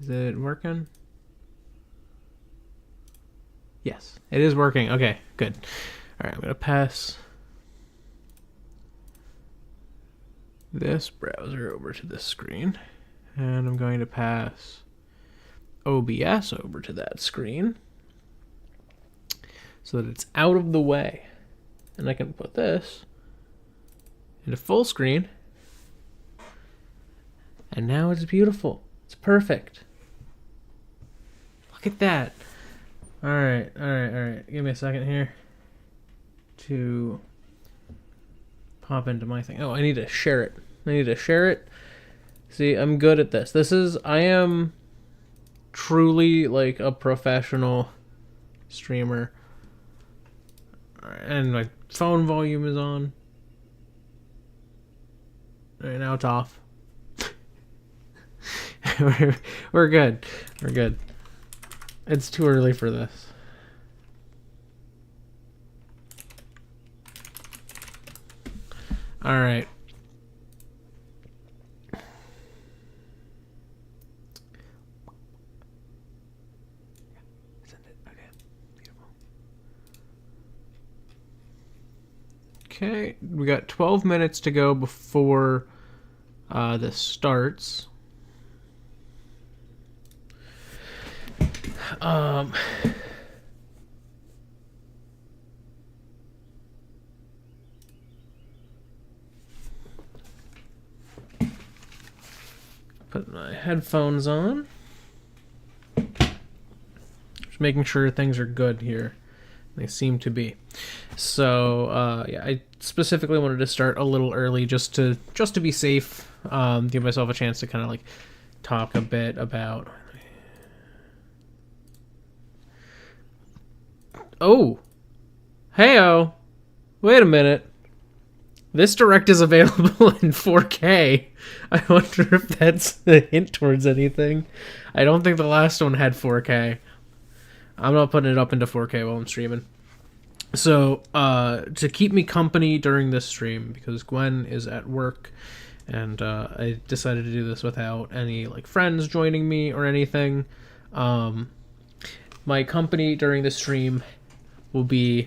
Is it working? Yes, it is working. Okay, good. All right, I'm going to pass this browser over to this screen. And I'm going to pass OBS over to that screen so that it's out of the way. And I can put this into full screen. And now it's beautiful. It's perfect. Look at that. All right. Give me a second here to pop into my thing. Oh, I need to share it. See, I'm good at this. I am truly like a professional streamer. All right, and my phone volume is on. All right, now it's off. We're good. We're good. It's too early for this. All right. Okay, we got 12 minutes to go before this starts. Put my headphones on. Just making sure things are good here. They seem to be. So yeah, I specifically wanted to start a little early just to be safe. Give myself a chance to kind of like talk a bit about. Oh, heyo! Wait a minute. This direct is available in 4K. I wonder if that's a hint towards anything. I don't think the last one had 4K. I'm not putting it up into 4K while I'm streaming. So, to keep me company during this stream, because Gwen is at work, and I decided to do this without any like friends joining me or anything. My company during the stream will be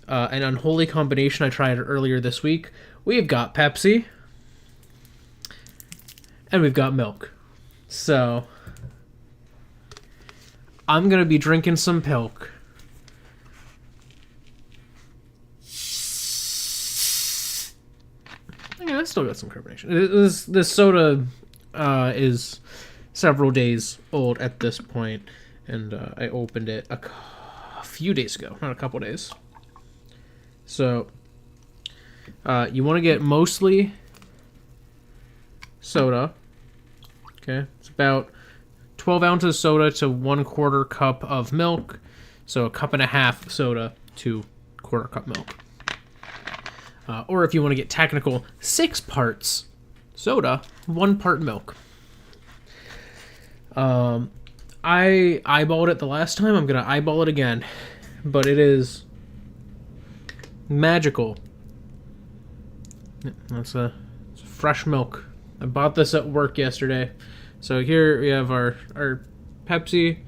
an unholy combination. I tried it earlier this week. We've got Pepsi, and we've got milk. So, I'm going to be drinking some pilk. Yeah, I still got some carbonation. This soda is several days old at this point, and I opened it a few days ago, not a couple days. So, you want to get mostly soda. Okay, it's about 12 ounces soda to 1/4 cup of milk. So a cup and a half soda to 1/4 cup milk. Or if you want to get technical, 6 parts soda, 1 part milk. I eyeballed it the last time. I'm going to eyeball it again. But it is magical. It's fresh milk. I bought this at work yesterday. So here we have our Pepsi.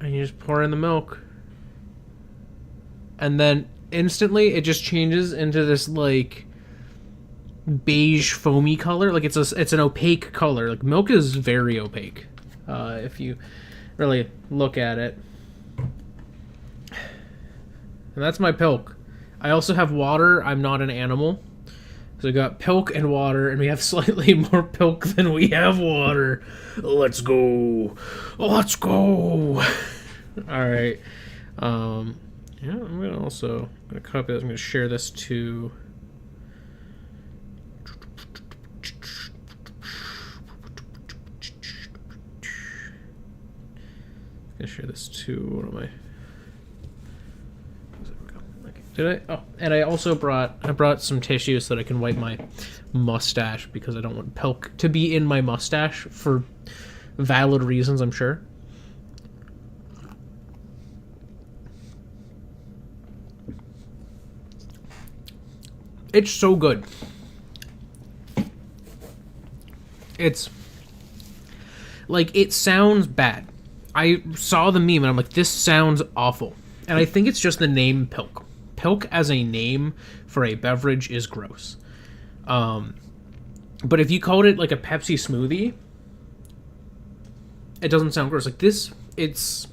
And you just pour in the milk. And then instantly it just changes into this like beige foamy color. Like it's an opaque color. Like milk is very opaque. If you really look at it. And that's my pilk. I also have water. I'm not an animal. So we got pilk and water, and we have slightly more pilk than we have water. Let's go. Let's go. All right. Yeah, I'm going to also copy this. I'm going to share this to... I'm going to share this to one of my... Did I? Oh, and I also brought some tissue so that I can wipe my mustache because I don't want pilk to be in my mustache for valid reasons, I'm sure. It's so good. It's like, it sounds bad. I saw the meme and I'm like, this sounds awful. And I think it's just the name Pilk. Pilk as a name for a beverage is gross. But if you called it like a Pepsi smoothie, it doesn't sound gross. Like this, it's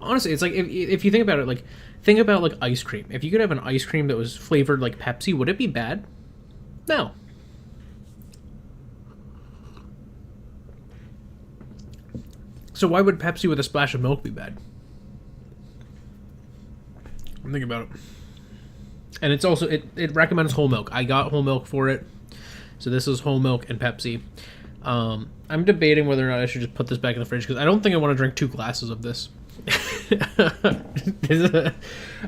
honestly, it's like if you think about it, like think about like ice cream. If you could have an ice cream that was flavored like Pepsi, would it be bad? No. So why would Pepsi with a splash of milk be bad? I'm thinking about it. And it's also, it recommends whole milk. I got whole milk for it. So this is whole milk and Pepsi. I'm debating whether or not I should just put this back in the fridge because I don't think I want to drink 2 glasses of this.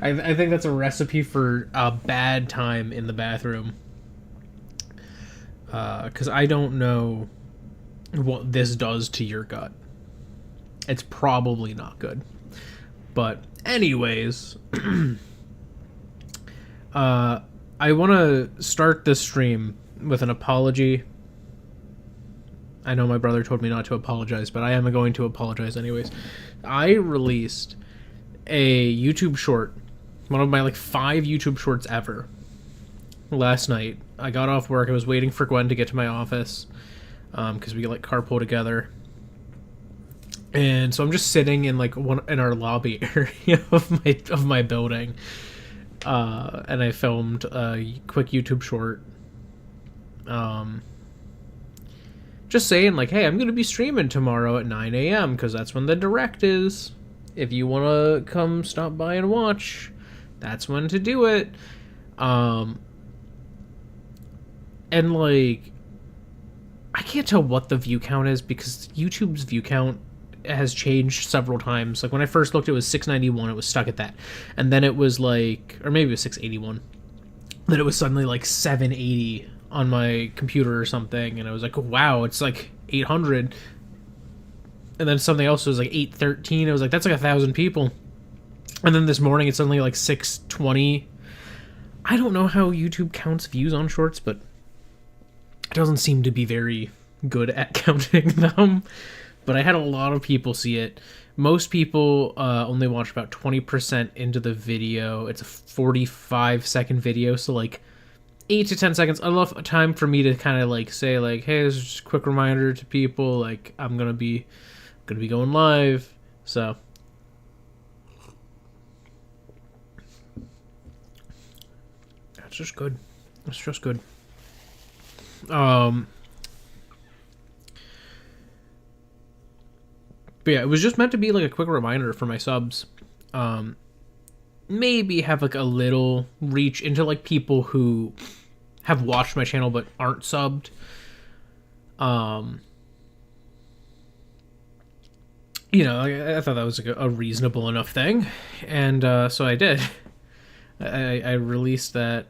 I think that's a recipe for a bad time in the bathroom. Because I don't know what this does to your gut. It's probably not good. But anyways, I want to start this stream with an apology. I know my brother told me not to apologize, but I am going to apologize anyways. I released a YouTube short, one of my like 5 YouTube shorts ever, last night. I got off work. I was waiting for Gwen to get to my office because we like carpool together. And so I'm just sitting in like in our lobby area of my building, and I filmed a quick YouTube short, just saying like, hey, I'm gonna be streaming tomorrow at 9 a.m. because that's when the direct is. If you want to come stop by and watch, that's when to do it. And like, I can't tell what the view count is because YouTube's view count has changed several times. Like when I first looked, it was 691. It was stuck at that, and then it was like, or maybe it was 681. Then it was suddenly like 780 on my computer or something, and I was like, wow, it's like 800. And then something else was like 813. I was like, that's like 1,000 people. And then this morning it's suddenly like 620. I don't know how YouTube counts views on shorts, but it doesn't seem to be very good at counting them. But I had a lot of people see it. Most people only watch about 20% into the video. It's a 45-second video, so like 8 to 10 seconds. Enough time for me to kind of like say like, hey, this is just a quick reminder to people, like I'm gonna be going live. So that's just good. That's just good. But yeah, it was just meant to be like a quick reminder for my subs. Maybe have like a little reach into like people who have watched my channel but aren't subbed. You know, I thought that was like a reasonable enough thing. And so I did. I released that.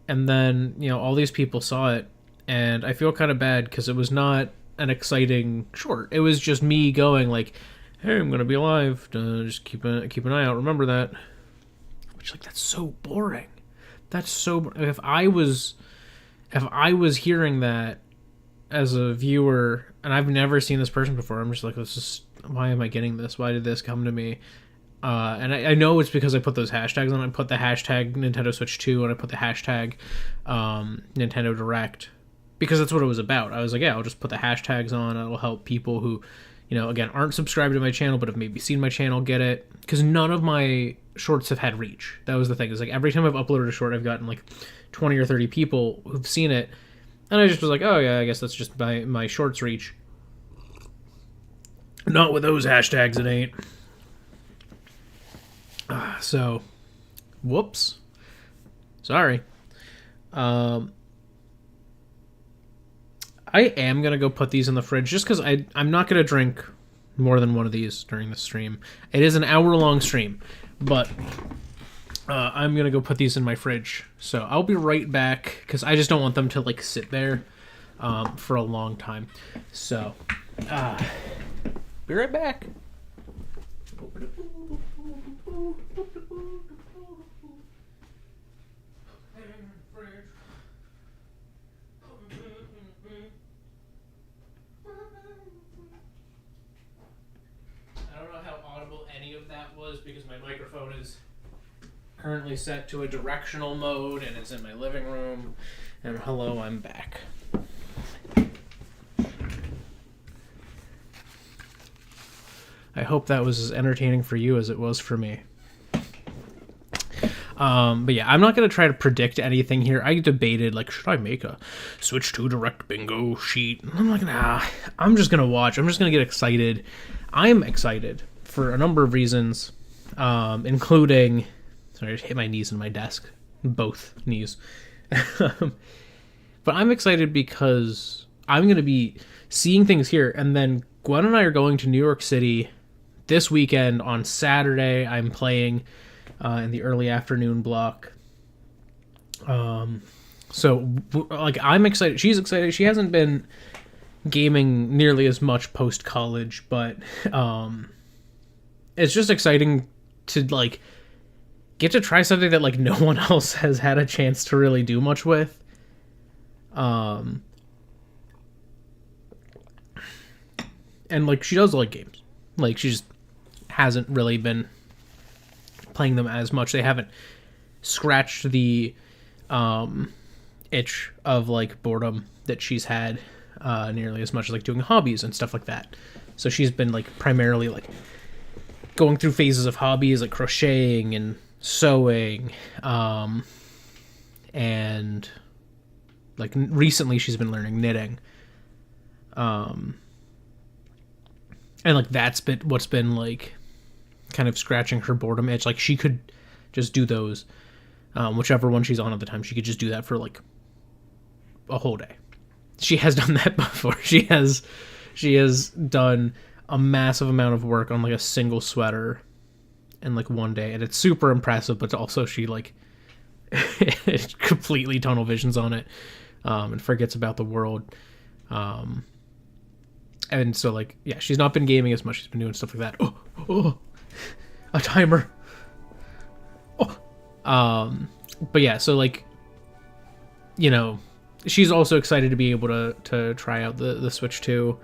And then, you know, all these people saw it. And I feel kind of bad because it was not an exciting short. It was just me going like, hey, I'm gonna be live, just keep an eye out, remember that. Which, like, that's so boring. That's so if I was hearing that as a viewer, and I've never seen this person before, I'm just like, this is, why am I getting this? Why did this come to me? And I know it's because I put those hashtags on. I put the hashtag Nintendo Switch 2 and I put the hashtag Nintendo Direct, because that's what it was about. I was like, yeah, I'll just put the hashtags on. It'll help people who, you know, again, aren't subscribed to my channel, but have maybe seen my channel get it. Because none of my shorts have had reach. That was the thing. It's like every time I've uploaded a short, I've gotten like 20 or 30 people who've seen it. And I just was like, oh yeah, I guess that's just my shorts reach. Not with those hashtags, it ain't. So, whoops. Sorry. I am going to go put these in the fridge just because I'm not going to drink more than one of these during the stream. It is an hour-long stream, but I'm going to go put these in my fridge. So I'll be right back because I just don't want them to like sit there for a long time. So, be right back. Hey, friends. just because my microphone is currently set to a directional mode and it's in my living room. And hello, I'm back. I hope that was as entertaining for you as it was for me. But yeah, I'm not going to try to predict anything here. I debated, like, should I make a Switch 2 Direct bingo sheet? And I'm like, nah, I'm just going to watch. I'm just going to get excited. I'm excited for a number of reasons, including... Sorry, I just hit my knees in my desk. Both knees. But I'm excited because I'm going to be seeing things here, and then Gwen and I are going to New York City this weekend. On Saturday, I'm playing in the early afternoon block. So, like, I'm excited. She's excited. She hasn't been gaming nearly as much post-college, but it's just exciting to, like, get to try something that, like, no one else has had a chance to really do much with. And, like, she does like games. Like, she just hasn't really been playing them as much. They haven't scratched the itch of, like, boredom that she's had nearly as much as, like, doing hobbies and stuff like that. So she's been, like, primarily, like, going through phases of hobbies, like crocheting and sewing, and, like, recently she's been learning knitting. And, like, that's been what's been, like, kind of scratching her boredom itch. Like, she could just do those, whichever one she's on at the time. She could just do that for, like, a whole day. She has done that before. She has done a massive amount of work on, like, a single sweater in, like, one day, and it's super impressive. But also, she, like, completely tunnel visions on it, and forgets about the world. And so, like, yeah, she's not been gaming as much. She's been doing stuff like that. Oh, a timer. But yeah, so, like, you know, she's also excited to be able to try out the Switch 2.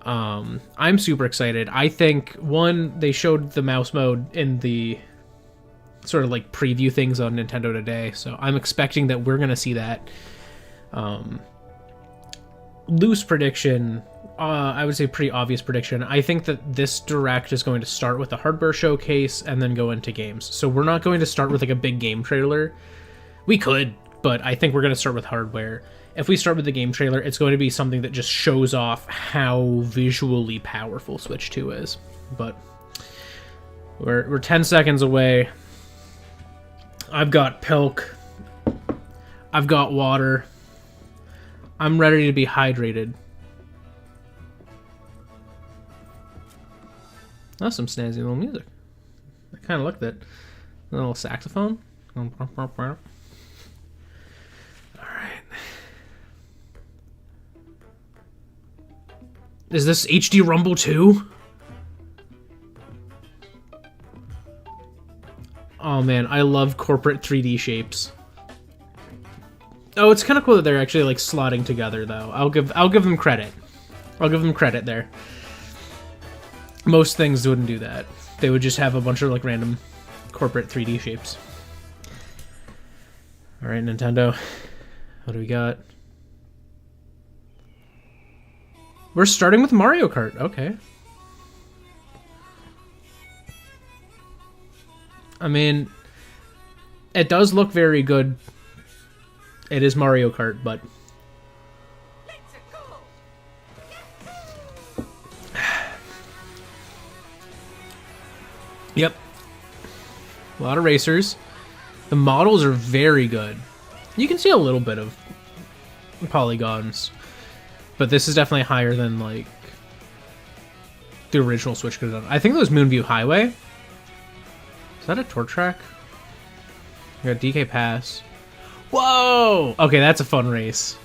I'm super excited. I think, one, they showed the mouse mode in the sort of, like, preview things on Nintendo Today, so I'm expecting that we're gonna see that. Loose prediction, I would say pretty obvious prediction. I think that this Direct is going to start with a hardware showcase and then go into games. So we're not going to start with, like, a big game trailer. We could, but I think we're going to start with hardware. If we start with the game trailer, it's going to be something that just shows off how visually powerful Switch 2 is. But we're 10 seconds away. I've got Pilk. I've got water. I'm ready to be hydrated. That's some snazzy little music. I kind of like that. A little saxophone. Alright. Is this HD Rumble 2? Oh man, I love corporate 3D shapes. Oh, it's kind of cool that they're actually, like, slotting together, though. I'll give them credit. I'll give them credit there. Most things wouldn't do that. They would just have a bunch of, like, random corporate 3D shapes. Alright, Nintendo. What do we got? We're starting with Mario Kart. Okay. I mean, it does look very good. It is Mario Kart, but... Yep. A lot of racers. The models are very good. You can see a little bit of polygons, but this is definitely higher than, like, the original Switch could have done. I think that was Moonview Highway. Is that a tour track? We got DK Pass. Whoa! Okay, that's a fun race.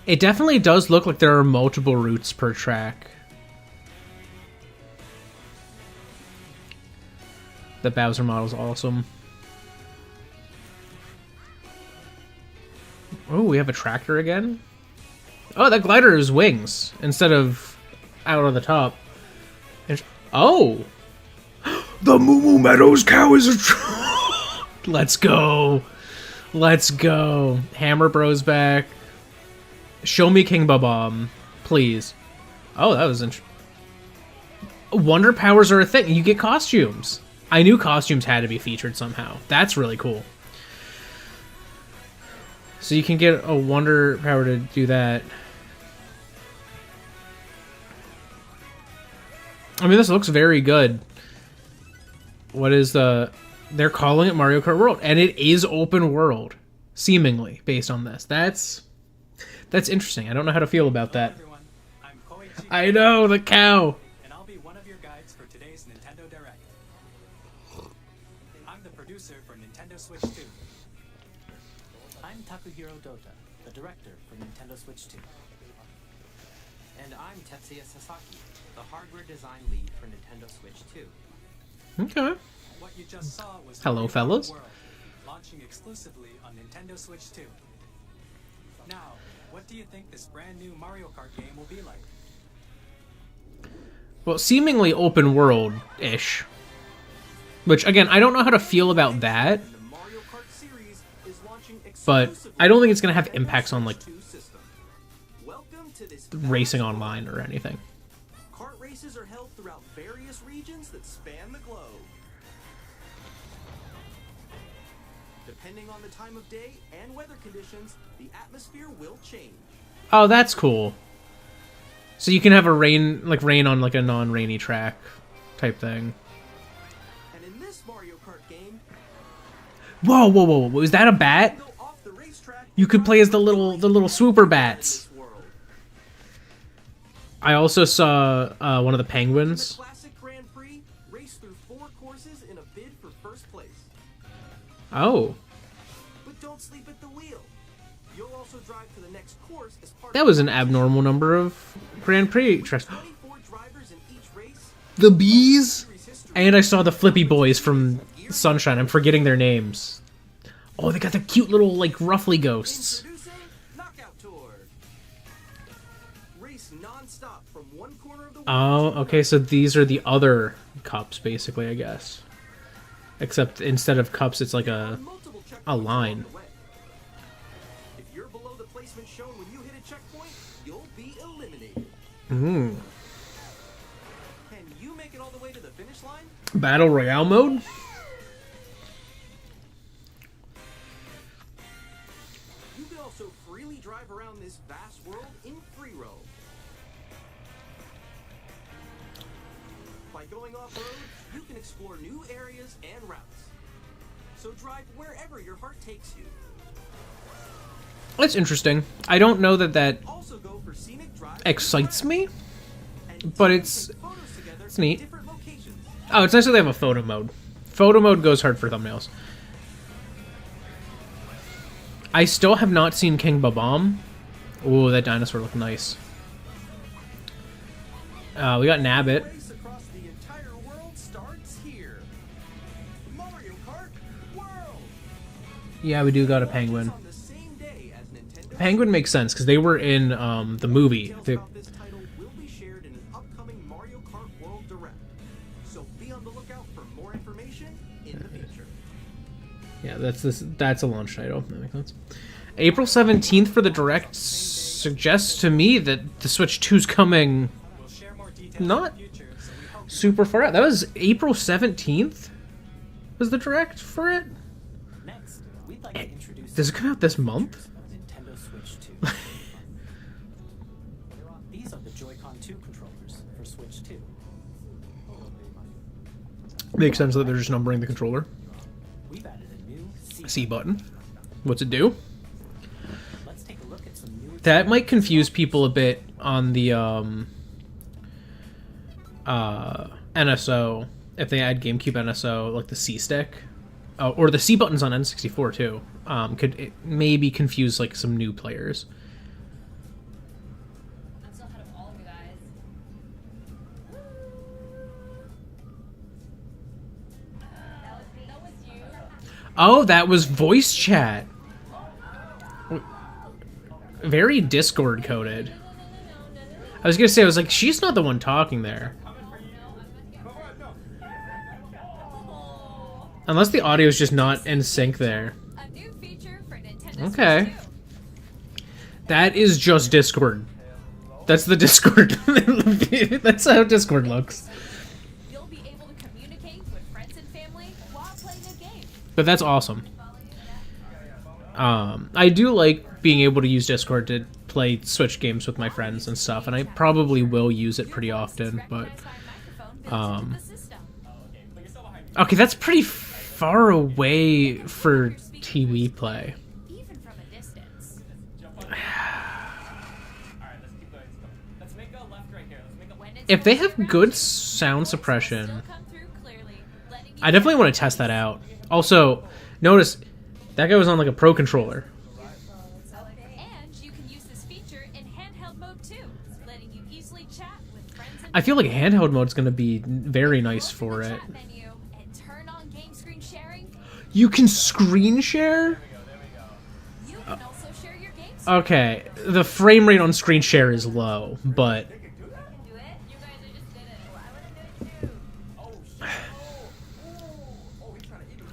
It definitely does look like there are multiple routes per track. The Bowser model is awesome. Oh, we have a tractor again? Oh, that glider is wings instead of out on the top. Oh! The Moo Moo Meadows cow is a Let's go. Let's go. Hammer Bros back. Show me King Babam, please. Oh, that was interesting. Wonder powers are a thing. You get costumes. I knew costumes had to be featured somehow. That's really cool. So you can get a wonder power to do that. I mean, this looks very good. What is the... They're calling it Mario Kart World, and it is open world, seemingly, based on this. That's interesting. I don't know how to feel about that. I know, the cow. And I'll be one of your guides for today's Nintendo Direct. I'm the producer for Nintendo Switch 2. I'm Takuhiro Dota, the director for Nintendo Switch 2. And I'm Tetsuya Sasaki, the hardware design lead for Nintendo Switch 2. Okay. What you just saw was Hello, fellas. World, launching exclusively on Nintendo Switch 2. Now, what do you think this brand new Mario Kart game will be like? Well, seemingly open world-ish. Which, again, I don't know how to feel about that. But I don't think it's going to have impacts on, like, racing online or anything. Kart races are held throughout various regions that span the globe. Depending on the time of day and weather conditions, the atmosphere will change. Oh, that's cool. So you can have a rain on like a non-rainy track type thing. And in this Mario Kart game, whoa, whoa, whoa! Was that a bat? You could play as the little swooper bats. I also saw one of the penguins. Classic Grand Prix, race through 4 courses in a bid for first place. Oh. But don't sleep at the wheel. You'll also drive to the next course as part That was an abnormal number of Grand Prix tracks. 24 drivers in each race. The bees? And I saw the Flippy Boys from Sunshine. I'm forgetting their names. Oh, they got the cute little, like, ruffly ghosts. Introducing Knockout Tour. Race non-stop from one corner of the Oh, okay, so these are the other cups, basically, I guess. Except instead of cups, it's like a line. If you're below the placement shown when you hit a checkpoint, you'll be eliminated. Mm. Can you make it all the way to the finish line? Battle Royale mode? You can also freely drive around this vast world in free roam. By going off-road, you can explore new areas and routes. So drive wherever your heart takes you. That's interesting. I don't know that Also go for scenic drives excites me, and but take it's photos together it's neat. in different locations. Oh, it's nice that they have a photo mode. Photo mode goes hard for thumbnails. I still have not seen King Babam. Ooh, that dinosaur looked nice. We got Nabbit. Race across the entire world starts here. Mario Kart World. Yeah, we do got a penguin. On the same day as Nintendo. Penguin makes sense because they were in the movie. Details The- about this title will be shared in an upcoming Mario Kart World Direct. So be on the lookout for more information in the future. Yeah, that's a launch title. That makes sense. April 17th for the Direct suggests to me that the Switch 2's coming We'll share more details Not in the future, so we hope super far out. That was April 17th? Was the Direct for it? next we'd like to introduce Does it come out this month? Nintendo Switch 2. These are the Joy-Con 2 controllers for Switch 2. Makes sense that they're just numbering the controller. We've added a new C button. What's it do? Let's take a look at some new That might confuse people a bit on the NSO if they add GameCube NSO, like the C stick, or the C buttons on N64 too. Could it maybe confuse like some new players? I'm still ahead of all of you guys. That was you. Oh, that was voice chat. Very Discord coded. I was gonna say, I was like, she's not the one talking there. Unless the audio is just not in sync there. A new feature for Nintendo Okay. Switch 2. That is just Discord. That's the Discord. That's how Discord looks. You'll be able to communicate with friends and family while playing a game. But that's awesome. I do like being able to use Discord to play Switch games with my friends and stuff, and I probably will use it pretty often, but... Okay, that's pretty far away for TV play. Even from a distance. If they have good sound suppression, I definitely want to test that out. Also, notice that guy was on like a Pro controller. And you can use this feature in handheld mode too, letting you easily chat with friends and I feel like handheld mode's going to be very nice for it. chat menu and turn on game screen sharing. You can screen share? You can also share your game Okay, the frame rate on screen share is low, but do it. You guys just did it. I want to do it too.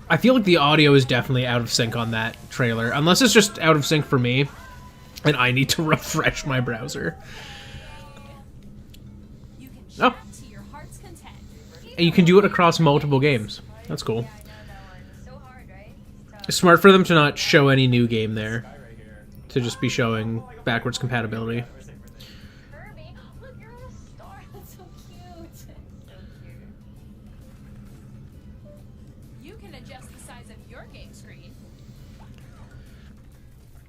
I feel like the audio is definitely out of sync on that trailer. Unless it's just out of sync for me, and I need to refresh my browser. You can Oh. chat to your heart's content. And you can do it across multiple games. That's cool. So hard, right? It's smart for them to not show any new game there. To just be showing backwards compatibility. Kirby, look, you're on a star. That's so cute. So cute. You can adjust the size of your game screen.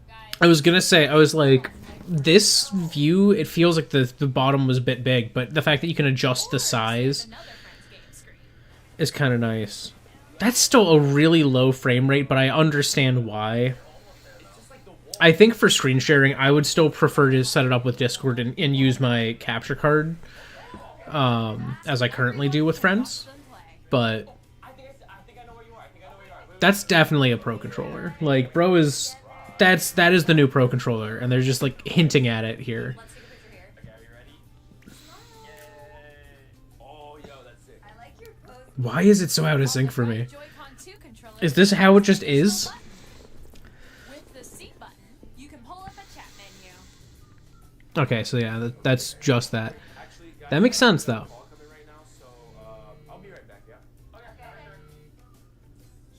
Guys, I was gonna say, I was like, this view, it feels like the bottom was a bit big, but the fact that you can adjust the size another friend's game screen. is kind of nice. That's still a really low frame rate, but I understand why. I think for screen sharing, I would still prefer to set it up with Discord and use my capture card, as I currently do with friends. But that's definitely a Pro controller. Like, Bro is... That is the new Pro controller, and they're just, like, hinting at it here. Let's take a picture here. I like your pose. Why is it so out of sync for me? Joy-Con 2 controller. Is this how it just is? With the C button, you can pull up a chat menu. Okay, so yeah, that's just that. That makes sense, though.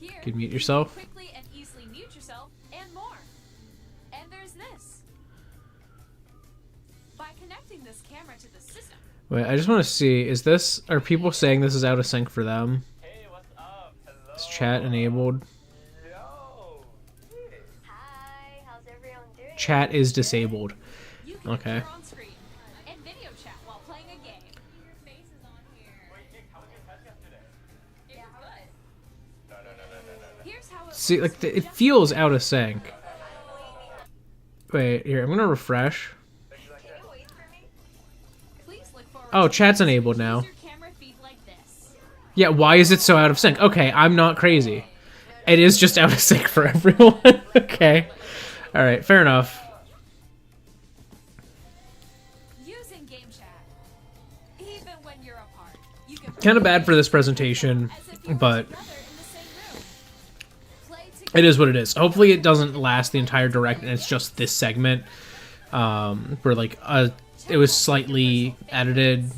Here, You can mute you yourself. quickly and easily mute yourself and more. And there's this. By connecting this camera to the system, Wait, I just want to see, is this... Are people saying this is out of sync for them? Hey, what's up? Hello. Is chat enabled? Yo. hi, how's everyone doing? Chat is disabled. You can Okay. appear on screen and video chat while playing a game. Your face is on here. Wait, Nick, how was your test yesterday? Yeah, good. No. Here's how it See, looks like, with it feels out of sync. Wait, here, I'm gonna refresh. Please look forward Oh, to chat's this. enabled now. Use your camera feed like this. Yeah, why is it so out of sync? Okay, I'm not crazy. It is just out of sync for everyone. Okay. Alright, fair enough. Using game chat. Even when you're apart, you can Kind of bad for this presentation, as if you were but together in the same room. Play it is what it is. Hopefully it doesn't last the entire direct and it's just this segment. Where like it was slightly edited.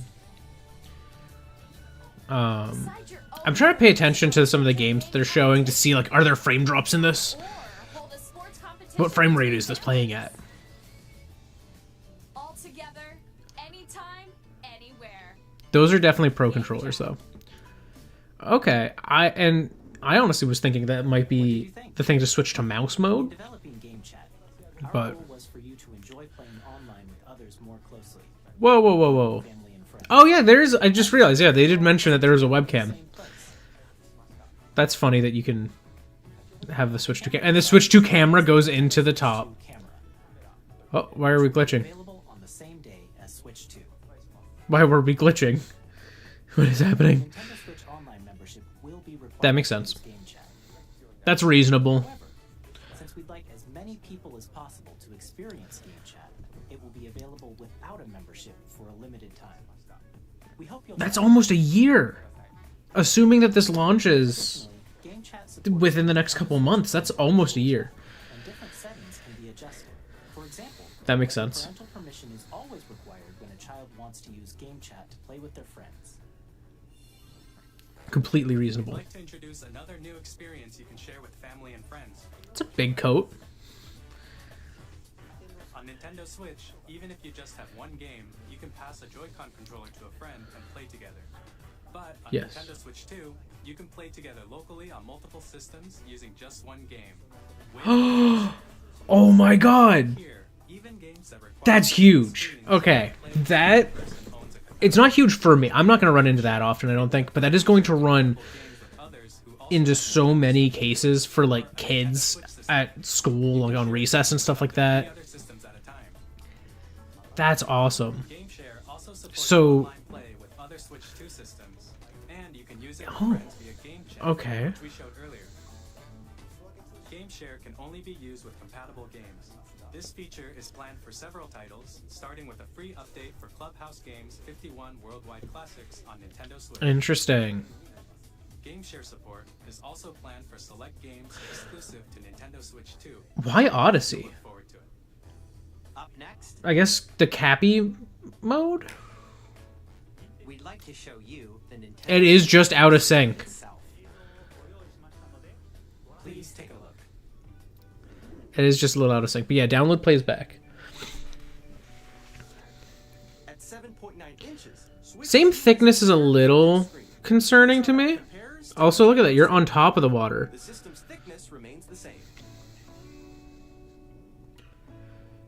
I'm trying to pay attention to some of the games that they're showing to see like, are there frame drops in this? hold a sports competition What frame rate is this playing at? all together, anytime, anywhere. Those are definitely Pro controllers though. Okay, I honestly was thinking that might be the thing to switch to mouse mode. Developing game chat. Our But- goal was for you to enjoy playing online with others more closely. Whoa, whoa, whoa, whoa. Family and friends. Oh yeah, there's. I just realized. Yeah, they did mention that there was a webcam. Same place. That's funny that you can have the switch to camera, and the switch to camera goes into the top. Camera. Oh, why are we glitching? Available on the same day as Switch 2. Why were we glitching? What is happening? Nintendo Switch Online membership will be required That makes to sense. use game chat. That's reasonable. However, since we'd like as many people as possible to experience game chat, it will be available without a membership for a limited time. We hope you'll That's almost a year. Assuming that this launches. Additionally, game chat support within the next couple months. That's almost a year. and different settings can be adjusted. For example, That makes sense. parental permission is always required when a child wants to use game chat to play with their friends. Completely I'd reasonable. like to introduce another new experience you can share with family and friends. It's a big coat. On Nintendo Switch, even if you just have one game, you can pass a Joy-Con controller to a friend and play together. But on Yes. Nintendo Switch 2, you can play together locally on multiple systems using just one game. Oh my god! Here, even games that require That's huge. Okay, that... It's not huge for me. I'm not going to run into that often, I don't think. But that is going to run into so many cases for, like, kids at school, like on recess and stuff like that. other systems at a time. That's awesome. GameShare also supports So- online play with other Switch 2 systems, and you can use it with Oh, friends via game chat, okay. which we showed earlier. GameShare can only be used with compatible games. This feature is planned for several titles, starting with a free update for Clubhouse Games 51 Worldwide Classics on Nintendo Switch. Interesting. GameShare support is also planned for select games exclusive to Nintendo Switch 2. Why Odyssey? Look forward to it. Up next, I guess the Cappy mode? we'd like to show you the Nintendo It is just out of sync. itself. Please take a look. It is just a little out of sync. But yeah, download plays back. At 7.9 inches, Switch Same 2 thickness is a little screen. concerning to me. Compares to Also, look at that. You're on top of the water. the system's thickness remains the same.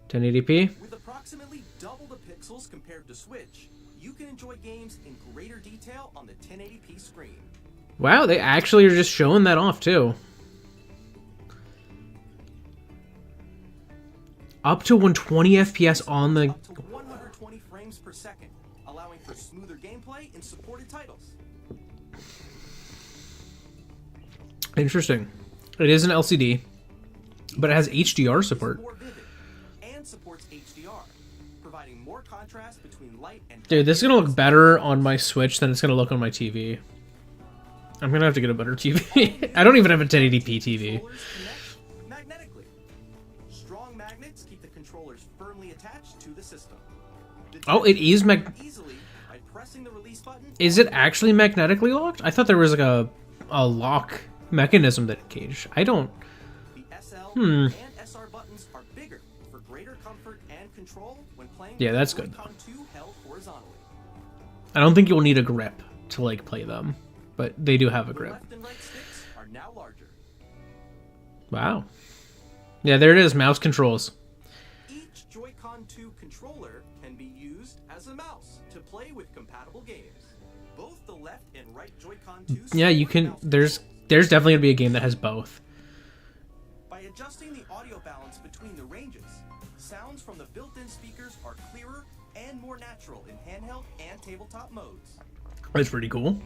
1080p. With approximately double the pixels compared to Switch, you can enjoy games in greater detail on the 1080p screen. Wow, they actually are just showing that off, too. Up to 120 FPS on the... Up to 120 frames per second, allowing for smoother gameplay in supported titles. Interesting. It is an LCD, but it has HDR support. More vivid and supports HDR, providing more contrast between light and Dude, this is going to look better on my Switch than it's going to look on my TV. I'm going to have to get a better TV. I don't even have a 1080p TV. controllers connect magnetically. Strong magnets keep the controllers firmly attached to the system. The Oh, it is easily by pressing the release button. Is it actually magnetically locked? I thought there was like a lock mechanism that it caged. I don't... The SL Hmm. and SR buttons are bigger for greater comfort and control when playing Yeah, with that's the good, Joy-Con 2 held horizontally. I don't think you'll need a grip to like play them, but they do have a The grip. left and right sticks are now larger. Wow. Yeah, there it is. Mouse controls. Each Joy-Con 2 controller can be used as a mouse to play with compatible games. Both the left and right Joy-Con 2s Yeah, you support can. mouse There's controls. definitely gonna be a game that has both. By adjusting the audio balance between the ranges, sounds from the built-in speakers are clearer and more natural in handheld and tabletop modes. That's pretty cool.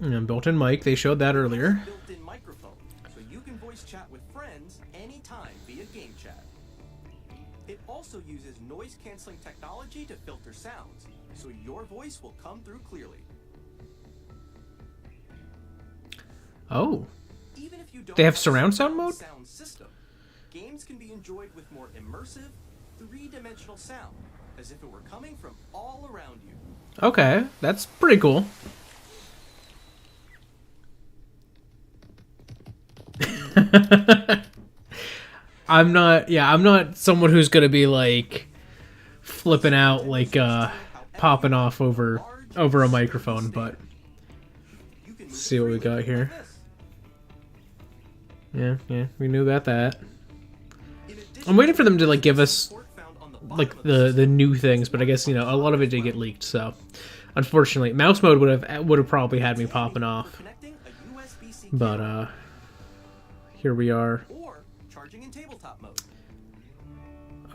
And built-in mic. They showed that earlier. Built-in microphone, so you can voice chat with friends anytime via game chat. It also uses noise-canceling technology to filter sounds, so your voice will come through clearly. Oh, Even if you don't They have a surround sound mode? sound system, games can be enjoyed with more immersive, three-dimensional sound, as if it were coming from all around you. okay. That's pretty cool. I'm not someone who's gonna be like flipping out, like popping off over a microphone, but You can move see what we freely got here. like this. yeah, we knew about that. In addition I'm waiting for them to like give us support found on the bottom like of the new things, but I guess, you know, a lot of it did get leaked, so unfortunately mouse mode would have probably had me popping off, connecting a USB-C but camera here we are. or charging in tabletop mode.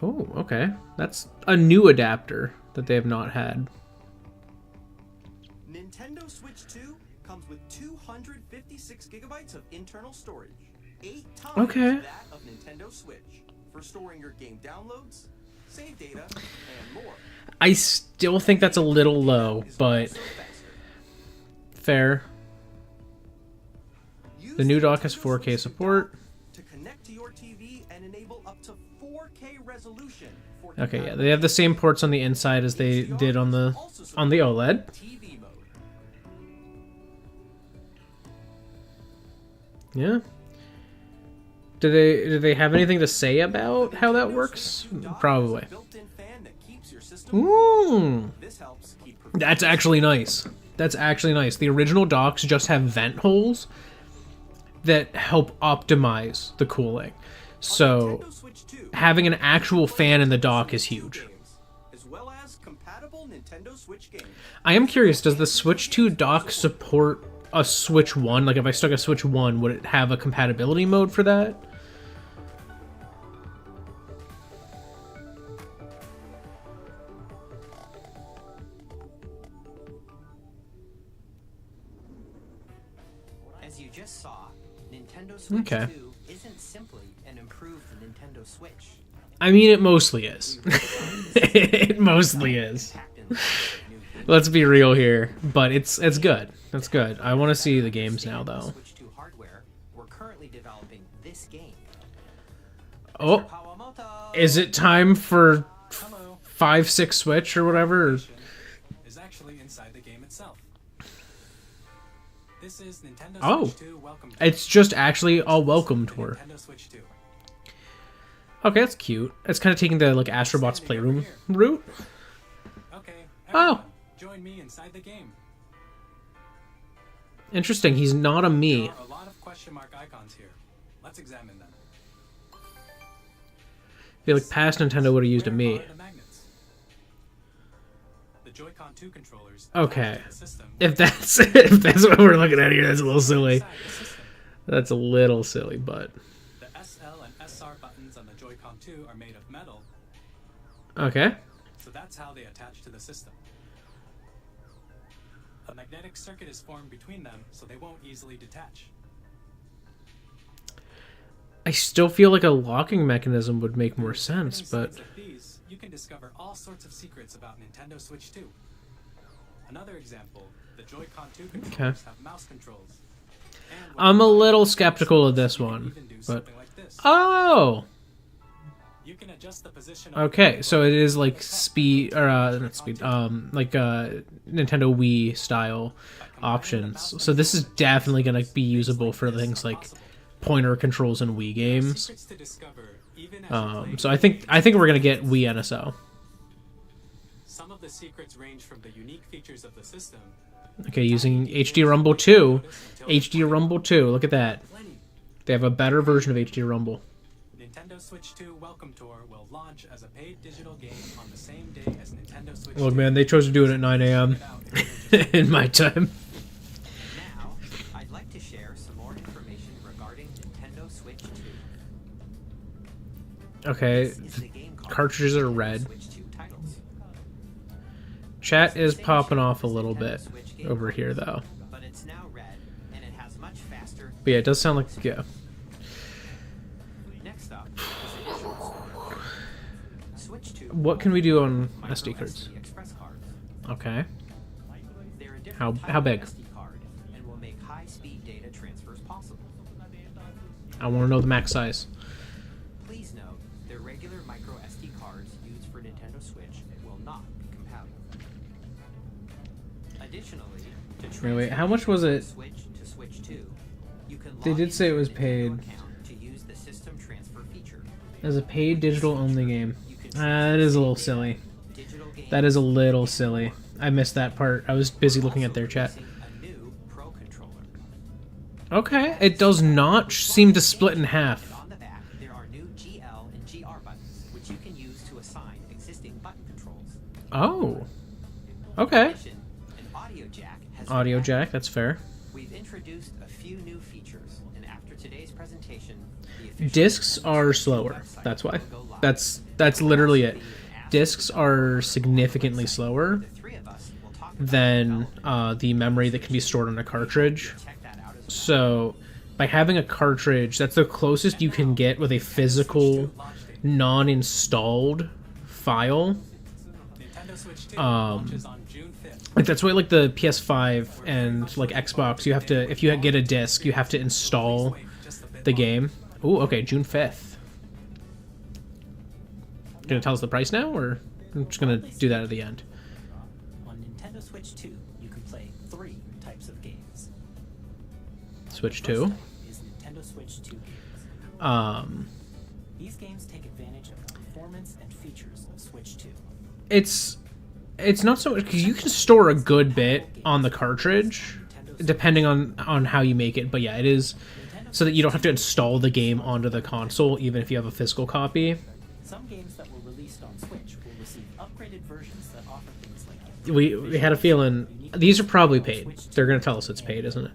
Oh, okay, that's a new adapter that they have not had. Nintendo Switch 2 comes with 256 gigabytes of internal storage, 8 times Okay. that of Nintendo Switch, for storing your game downloads, save data, and more. I still think that's a little low, Is but also faster. fair. You The new dock has 4K support. To connect to your TV and enable up to 4K resolution. For Okay, yeah, they have the same ports on the inside as they did on the OLED. TV mode. Yeah. Do they have anything to say about how that works? Probably. Built-in fan that keeps your system. Ooh, This helps keep that's actually nice. That's actually nice. The original docks just have vent holes that help optimize the cooling. So Nintendo Switch 2 having an actual fan in the dock is huge. games, as well as compatible Nintendo Switch games. I am curious, does the Switch 2 dock support a Switch 1? Like if I stuck a Switch 1, would it have a compatibility mode for that? As you just saw, Nintendo Switch Okay. 2 isn't simply an improved Nintendo Switch. I mean, it mostly is. It mostly is. Packed in new Let's be real here, but it's good. That's good. I want to see the games now, standard though. Switch 2 hardware, we're currently developing this game. Oh, Kawamoto! is it time for Hello. 5-6 Switch or whatever? Is actually inside the game itself. This is Nintendo Oh. Switch 2 Welcome to It's just actually a welcome tour. Nintendo Switch 2. Okay, that's cute. It's kind of taking the like Astrobot's Playroom route. Okay, Oh. everyone, join me inside the game. Interesting. He's not a me. There are a lot of question mark icons here. Let's examine them. I feel like past Nintendo would have used a Where me. are the magnets? The Joy-Con 2 controllers Okay. attached to the system. If that's what we're looking at here, that's a little silly. Inside the system. That's a little silly, but The SL and SR buttons on the Joy-Con 2 are made of metal, okay. so that's how they attach to the system. A magnetic circuit is formed between them, so they won't easily detach. I still feel like a locking mechanism would make more Through sense, opening but sides like these, you can discover all sorts of secrets about Nintendo Switch 2. Another example, the Joy-Con 2 controllers have mouse controls. And when I'm a you little Switch skeptical of this you can one. even do But something like this. oh, You can adjust the position of the okay. controller So it is with like the speed or not speed, like Nintendo Wii style by combining the options. mouse So this is controls, definitely gonna be usable for this things are like possible. pointer controls in Wii There are games. secrets to discover, even as you're playing So the I think game. we're gonna get Wii NSO. Some of the secrets range from the unique features of the system. Okay, using HD Rumble 2. HD Rumble 2. Look at that. Plenty. They have a better version of HD Rumble. Nintendo Switch 2 Welcome Tour will launch as a paid digital game on the same day as Nintendo Switch Look, 2. man, they chose to do it at 9 a.m. in my time. Now, I'd like to share some more information regarding Nintendo Switch 2. Okay, This is the game called cartridges are Nintendo red. Switch 2 titles. Chat is popping off a little bit over here, though. But it's now red, and it has much faster. But yeah, it does sound like, yeah. Next up is additional support. Switch 2. What can we do on micro SD cards? Express cards. Okay. They're a different How type big? of SD card and will make high-speed data transfers possible. I want to know the max size. Please note, their regular micro SD cards used for Nintendo Switch will not be compatible. Additionally, to Wait, how much was it? Switch to Switch 2, you can They log did say it into was your Nintendo paid. account to use the system transfer feature. As a paid digital only game. That is a little silly. Digital game That is a little silly. I missed that part. I was busy looking at their chat. using a new Pro controller. Okay, it does not seem to split in half. And on the back, there are new GL and GR buttons, which you can use to assign existing button controls. Oh. In Okay. addition, an audio jack has been Audio added. jack, that's fair. We've introduced a few new features, and after today's presentation, the official Discs Nintendo are Switch slower. website That's why. will go live. That's literally it. We'll also be asked Discs to are visit significantly the website. slower The three of us will talk about than development. the memory that can be stored on a cartridge. Check that out as well. So, by having a cartridge, that's the closest you can get with a physical, non-installed file. Nintendo Switch Switch 2 launches on June 5th. Like that's why like the PS5 and like Xbox, you have to, if you get a disc, you have to install the game. Ooh, okay, June 5th. Gonna tell us the price now, or I'm just gonna do that at the end? On Nintendo Switch 2, you can play 3 types of games. Switch First 2. type is Nintendo Switch 2 games. These games take advantage of the performance and features of Switch 2. It's not so much because you can store a good bit on the cartridge, depending on how you make it. But yeah, it is so that you don't have to install the game onto the console, even if you have a physical copy. Some games that were released on Switch will receive upgraded versions that offer things like We had a feeling these are probably paid. They're gonna tell us it's paid, isn't it?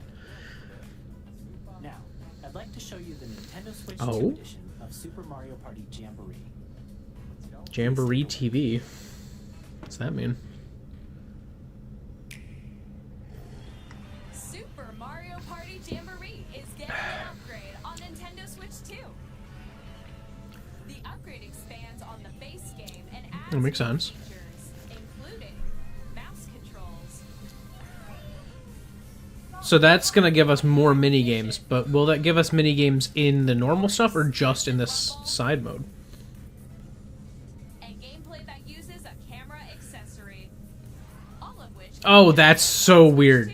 Now, I'd like to show you the Nintendo Switch 2 Oh. edition of Super Mario Party Jamboree. Jamboree TV. What's that mean? Super Mario Party Jamboree is getting an upgrade on Nintendo Switch 2. The upgrade expands on the base game and adds That makes new sense. features, including mouse controls. So that's gonna give us more mini games, but will that give us mini games in the normal stuff or just in this side mode? And gameplay that uses a camera accessory. All of which Oh, that's so weird.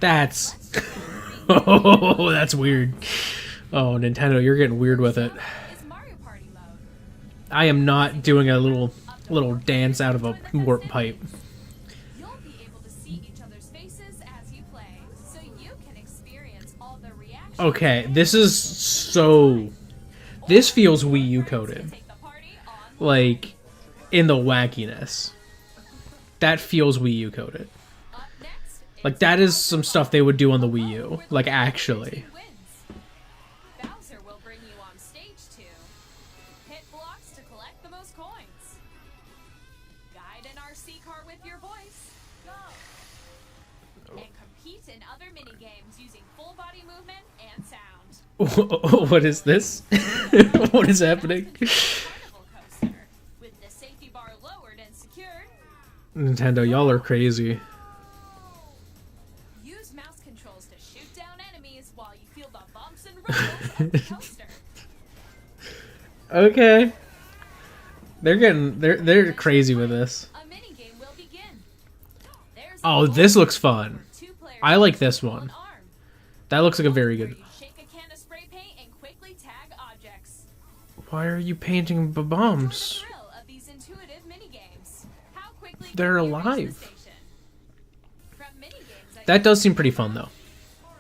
That's oh, that's weird. Oh, Nintendo, you're getting weird with it. is Mario Party mode. I am not doing a little dance out of a warp pipe. You'll be able to see each other's faces as you play, so you can experience all the reactions. Okay, this is so. This feels Wii U coded, Take the party on. like in the wackiness. That feels Wii U coded. Up next, Like that is some stuff they would do on the Wii U. Like actually. Bowser will bring you on stage 2. Hit blocks to collect the most coins. Guide an RC car with your voice. Go. And compete in other mini games using full body movement and sound. What is this? What is happening? Carnival coaster with the safety bar lowered and secured. Nintendo, y'all are crazy. Use mouse controls to shoot down enemies while you feel the bumps and rumbles of the coaster. Okay. They're crazy with this. A mini game will begin. There's Oh, this looks fun. I like this one. Arm. That looks like a very good. Shake a can of spray paint and quickly tag objects. Why are you painting bombs? Thrill of these intuitive mini games. How quickly can They're you reach the alive. station? From mini games That does seem pretty fun though.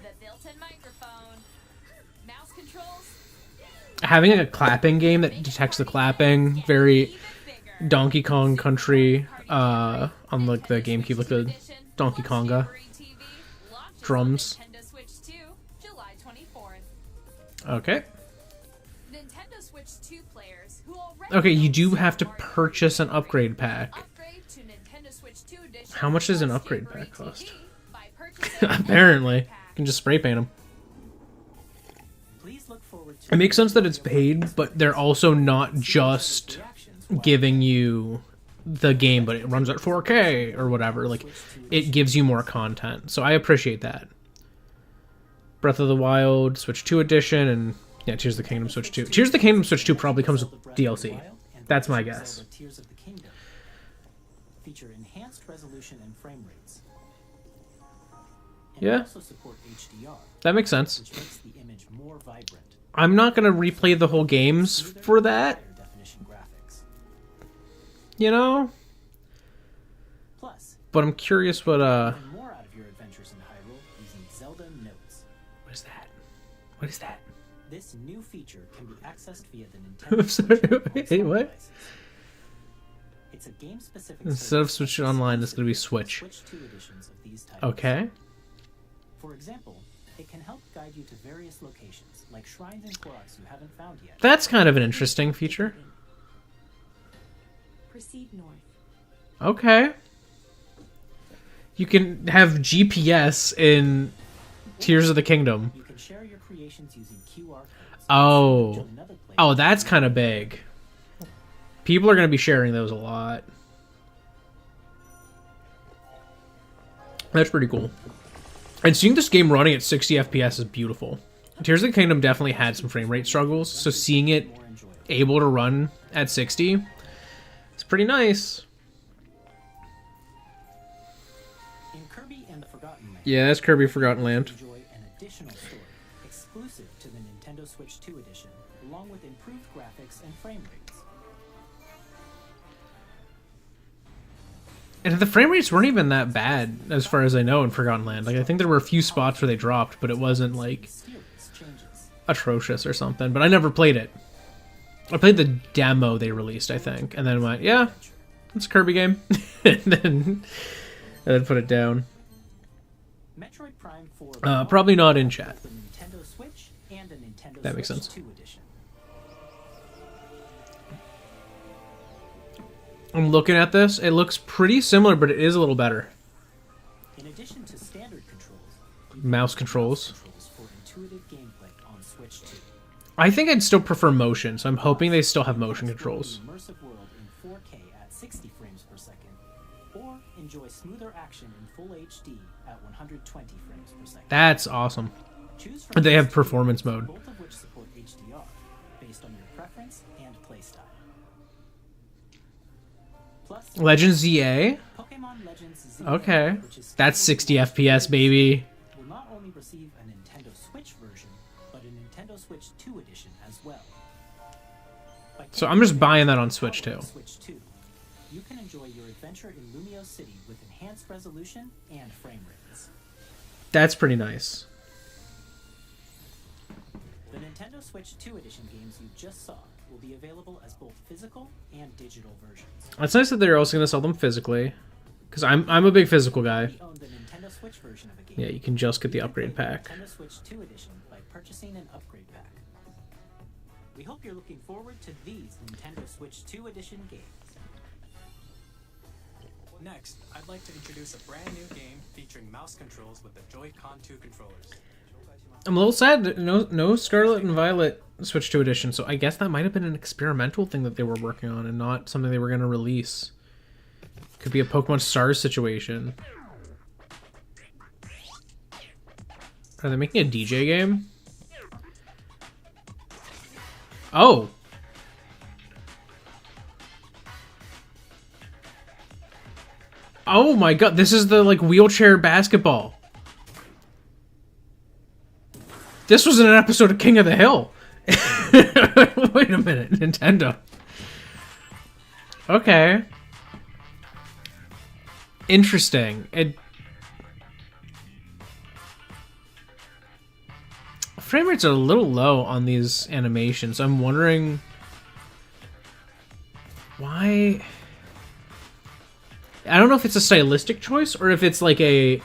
the built-in microphone, mouse controls, Having a clapping game that detects the clapping, very even bigger. Donkey Kong Country, on like the GameCube, like the Donkey Konga drums. Nintendo Switch 2, July 24th. Okay. Nintendo Switch 2 players who already Okay, you own do Super have to Mario purchase an upgrade pack. Upgrade to Nintendo Switch 2 edition. How much does an plus upgrade Jamboree pack cost? TV by purchasing an Apparently, you upgrade pack. can just spray paint them. Please look forward to It makes sense that it's paid, but they're also not just reactions while giving you the game, but it runs at 4K or whatever. Like, it gives you more content. So I appreciate that. Breath of the Wild, Switch 2 edition, and yeah, Tears of the Kingdom Switch 2. Tears of the Kingdom Switch 2 probably comes with DLC. That's my guess. Tears of the Kingdom feature enhanced resolution and frame rates. And Yeah. also support HDR, That makes sense. which makes the image more vibrant. I'm not going to replay the whole games for that, Higher definition graphics. you know? Plus, But I'm curious what, even more out of your adventures in Hyrule using Zelda Notes. What is that? What is that? This new feature can be accessed via the I'm Nintendo sorry, Switch on wait, smart what? devices. It's a game-specific Instead of service Switch that Online, it's gonna be exclusively Switch. 2 editions of these titles. Okay. For example, it can help guide you to various locations, like shrines and Koroks you haven't found yet. That's kind of an interesting feature. Proceed north. Okay. You can have GPS in Tears of the Kingdom. You can share your creations using QR codes. Oh. To another player. Oh, that's kind of big. People are going to be sharing those a lot. That's pretty cool. And seeing this game running at 60 FPS is beautiful. Tears of the Kingdom definitely had some frame rate struggles, so seeing it able to run at 60 is pretty nice. In Kirby and the Forgotten Land, Yeah, that's Kirby Forgotten Land. enjoy an additional story exclusive to the Nintendo Switch 2 edition, along with improved graphics and frame rates. And the frame rates weren't even that bad, as far as I know, in Forgotten Land. Like, I think there were a few spots where they dropped, but it wasn't, like, Mysterious changes. atrocious or something. But I never played it. I played the demo they released, I think, and then went, yeah, it's a Kirby game. and then put it down. Metroid Prime 4 Probably not in chat. the Nintendo Switch and a Nintendo That makes Switch sense. 2 edition. I'm looking at this. It looks pretty similar, but it is a little better. In addition to standard controls, you Mouse can use controls. for intuitive gameplay on Switch 2. I think I'd still prefer motion, so I'm hoping they still have motion controls. Explore the immersive world in 4K at 60 frames per second, or enjoy smoother action in full HD at 120 frames per second. That's awesome. Choose And they have these performance tools, mode. both of which support HDR, based on your preference and playstyle. Plus, Legend ZA? Pokemon Legends Z, Okay. which is That's scheduled 60 to launch FPS, baby. will not only receive a Nintendo Switch version, but a Nintendo Switch 2 edition as well. By So I'm just taking buying that advantage on of the Switch power of 2. Switch 2, you can enjoy your adventure in Lumio City with enhanced resolution and frame rates. That's pretty nice. The Nintendo Switch 2 edition games you just saw will be available as both physical and digital versions. It's nice that they're also going to sell them physically, because I'm a big physical guy. We own the Nintendo Switch version of a game. Yeah, you can just get the You can upgrade play the pack. Nintendo Switch 2 edition by purchasing an upgrade pack. We hope you're looking forward to these Nintendo Switch 2 edition games. Next, I'd like to introduce a brand new game featuring mouse controls with the Joy-Con 2 controllers. I'm a little sad that no Scarlet and Violet Switch 2 edition, so I guess that might have been an experimental thing that they were working on and not something they were going to release. Could be a Pokemon Stars situation. Are they making a DJ game? Oh! Oh my god, this is the, like, wheelchair basketball. This was in an episode of King of the Hill. Wait a minute, Nintendo. Okay. Interesting. Frame rates are a little low on these animations. I'm wondering why. I don't know if it's a stylistic choice or if it's like they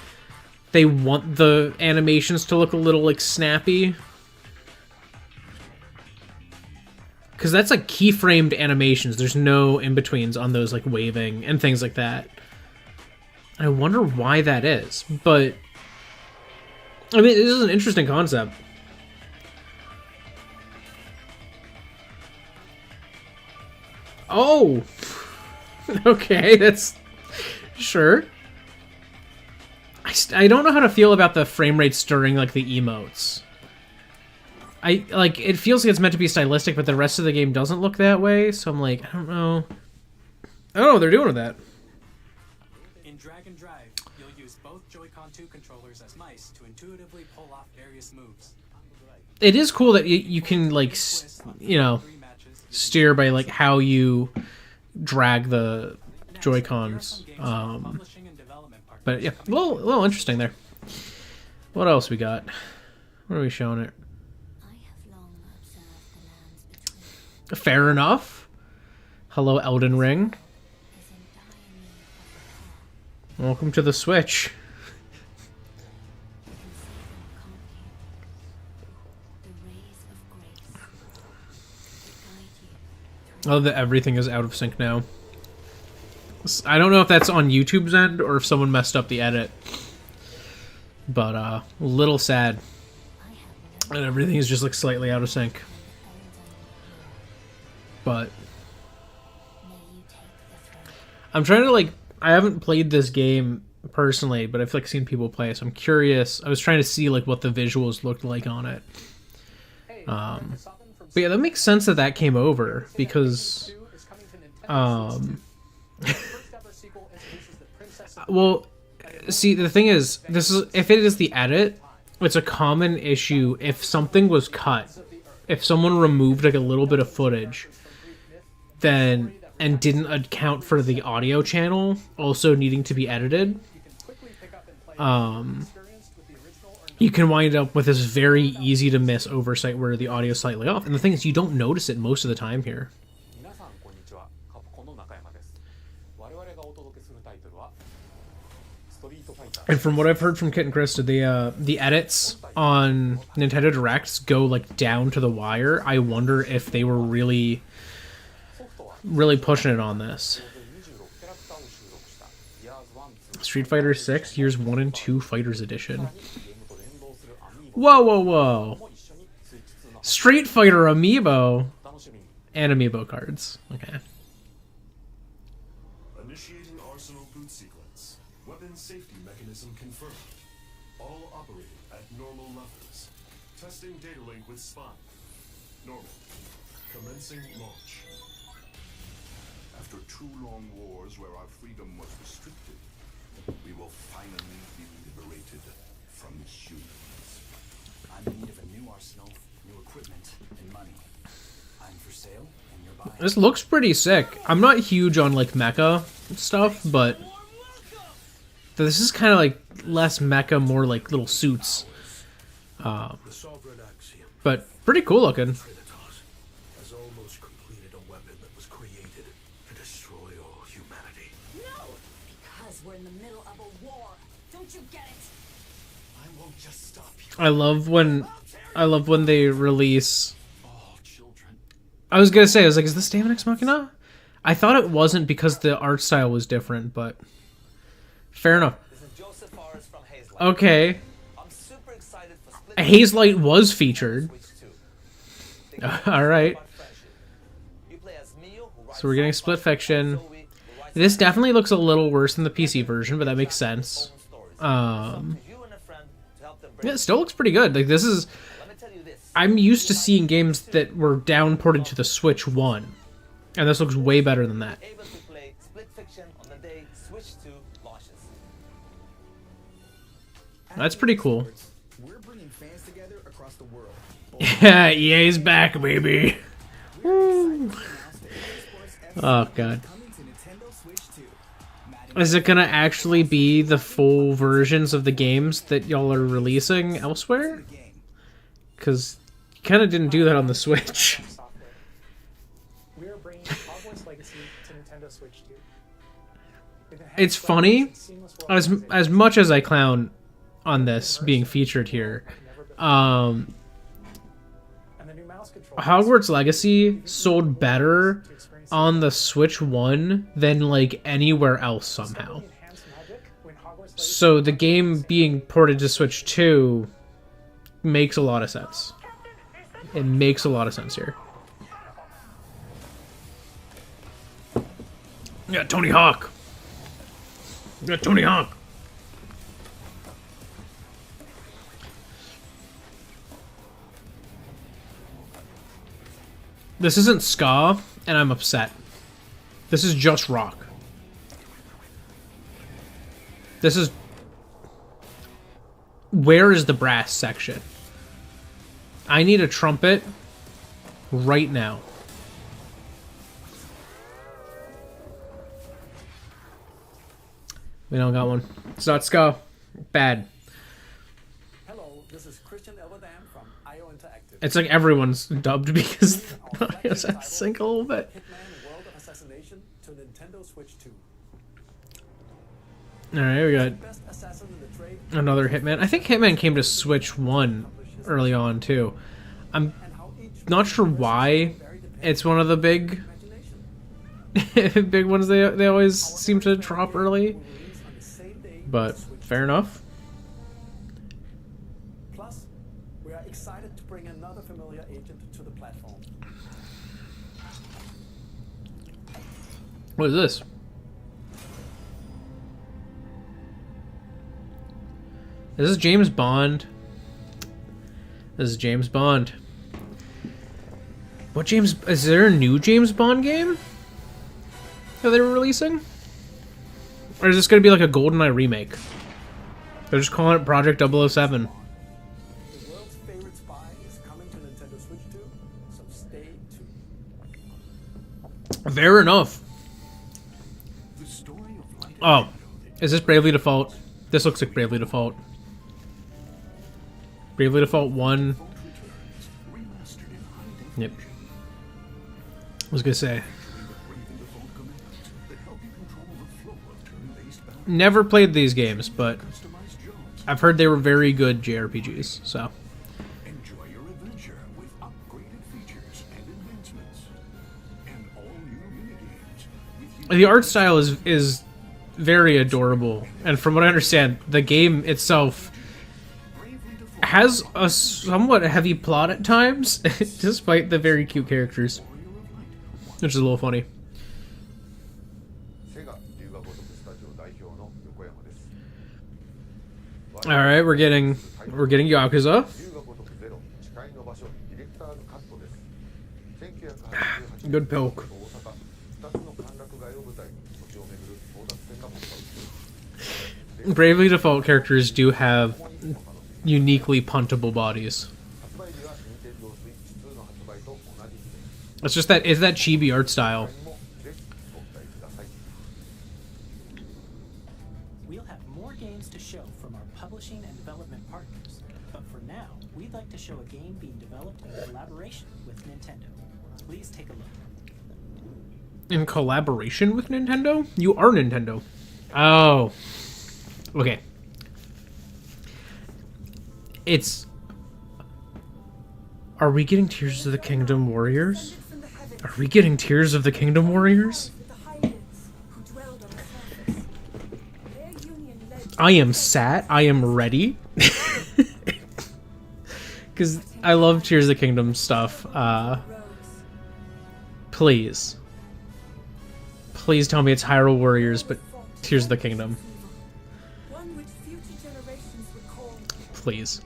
want the animations to look a little like snappy. Because that's like keyframed animations. There's no in-betweens on those like waving and things like that. I wonder why that is. But I mean, this is an interesting concept. Oh! Okay, that's... Sure. I don't know how to feel about the frame rates during, like, the emotes. It feels like it's meant to be stylistic, but the rest of the game doesn't look that way, so I'm like, I don't know. I don't know what they're doing with that. In Drag and Drive, you'll use both Joy-Con 2 controllers as mice to intuitively pull off various moves. It is cool that you can, like, you know, steer by, like, how you drag the Joy-Cons. But yeah, a little interesting there. What else we got? What are we showing it? I have long observed the lands between Fair enough. Hello, Elden Ring. is in dire need of repair. Welcome to the Switch. You can see them come here. The rays of grace that guide you through Oh, that everything is out of sync now. I don't know if that's on YouTube's end or if someone messed up the edit. But, a little sad. I have no And everything is just, like, slightly out of sync. elden But may you take the throne. I'm trying to, like... I haven't played this game personally, but I've like seen people play, so I'm curious. I was trying to see like what the visuals looked like on it. But yeah, that makes sense that that came over because well, see, the thing is, this is if it is the edit, it's a common issue if something was cut. If someone removed like a little bit of footage, then and didn't account for the audio channel also needing to be edited, you can wind up with this very easy to miss oversight where the audio is slightly off. And the thing is, you don't notice it most of the time here. 皆さんこんにちは。カプコンの中山です。我々がお届けするタイトルはストリートファイター。 And from what I've heard from Kit and Krista, the edits on Nintendo Directs go like down to the wire. I wonder if they were really pushing it on this. Street Fighter 6 Years 1 and 2 Fighters Edition. Whoa, whoa, whoa. Street Fighter amiibo and amiibo cards. Okay. Initiating arsenal boot sequence. Weapon safety mechanism confirmed. All operating at normal levels. Testing data link with spine. Normal. Commencing launch. After 2 long wars where our freedom was restricted, we will finally be liberated from humans. I'm in need of a new arsenal, new equipment, and money. I'm for sale, and you're buying. This looks pretty sick. I'm not huge on like mecha stuff, but this is kind of like less mecha, more like little suits. The sovereign axiom. But pretty cool looking. Trinitas has almost completed a weapon that was created to destroy all humanity. No! Because we're in the middle of a war. Don't you get it? I won't just stop you. I love when they release. All children. I was gonna say, I was like, is this Daemon Ex Machina? I thought it wasn't because the art style was different, but fair enough. This is Joseph Forrest from Hazelight. Okay, I'm super excited for Split Hazelight was featured. Switch 2. All right, You play as Mio, who rides so we're getting side Split by side with Fiction. Zoe, who rides This side definitely looks a little worse than the by PC side version, but that makes sense. with own stories. It's up to you and a friend to help them break Yeah, it still looks pretty good. Like this is, Let me tell you this. I'm used to seeing games that were downported to the Switch 1, and this looks way better than that. Able to play Split Fiction on the day Switch 2 launches. That's pretty cool. We're bringing fans together across the world. Yeah, EA's back, baby. Woo. Oh god. Coming to Nintendo Switch 2. Is it gonna actually be the full versions of the games that y'all are releasing elsewhere? Because you kind of didn't do that on the Switch. We are bringing Hogwarts Legacy to Nintendo Switch 2. With enhanced It's funny, graphics and seamless world as much as I clown on this being featured here, and the new mouse controls. Hogwarts Legacy sold better on the Switch 1 than like anywhere else somehow. Enhanced magic when Hogwarts Legacy So the game being ported to Switch 2 makes a lot of sense. It makes a lot of sense here. Yeah, Tony Hawk. Yeah, Tony Hawk. This isn't ska, and I'm upset. This is just rock. This is... Where is the brass section? I need a trumpet right now. We don't got one. It's not ska. Bad. Hello, this is Christian Elverdam from IO Interactive. It's like everyone's dubbed because the iOS has to sync a little bit. Hitman World of Assassination to Nintendo Switch 2. Alright, we got Best assassin in the trade another Hitman. I think Hitman came to Switch 1 early on too. I'm and how each not sure why it's one of the big imagination. big ones they always seem to drop early. Will release on the same day But as Switch fair enough. Plus, we are excited to bring another familiar agent to the platform. What is this? This is James Bond. This is James Bond. What James... Is there a new James Bond game that they were releasing? Or is this going to be like a GoldenEye remake? They're just calling it Project 007. The world's favorite spy is coming to Nintendo Switch 2, so stay tuned. Fair enough. The story of Light Oh, and Shadow is this Bravely Default? This looks like Bravely Default. Bravely Default 1. Default returns, remastered in high Yep. definition. I was going to say. With Raven Default commands that help you control the flow of turn-based battle. Never played these games, but Customize jobs. I've heard they were very good JRPGs, so. Enjoy your adventure with upgraded features and advancements. And all new minigames. With The art style is very adorable, and from what I understand, the game itself Bravely Default has a somewhat heavy plot at times, despite the very cute characters, which is a little funny. セガ龍河如くスタジオ代表の横山です。 All right, we're getting Yakuza. 龍河如くゼロ誓いの場所ディレクターズカットです。1988 Good poke. 大阪2つの歓楽街を舞台に土地を巡る争奪戦が勃発。 Bravely Default characters do have uniquely puntable bodies. 発売日は任天堂スイッチ2の発売と同じ日です。 It's just that it's that chibi art style. 他にもぜひご期待ください。 We'll have more games to show from our publishing and development partners. But for now, we'd like to show a game being developed in collaboration with Nintendo. Please take a look. In collaboration with Nintendo? You are Nintendo. Oh. Okay. It's... Are we getting Tears of the Kingdom Warriors? Are we getting Tears of the Kingdom Warriors? I am sat. I am ready. Because I love Tears of the Kingdom stuff. Please. Please tell me it's Hyrule Warriors, but Tears of the Kingdom. Please.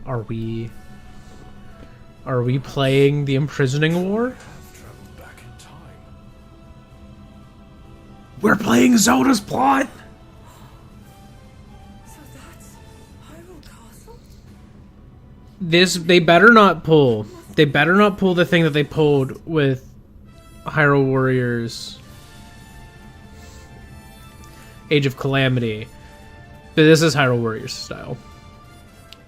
Are we playing the Imprisoning War? have traveled back in time. We're playing Zelda's plot! So that's Hyrule Castle? They better not pull the thing that they pulled with Hyrule Warriors Age of Calamity. But this is Hyrule Warriors style.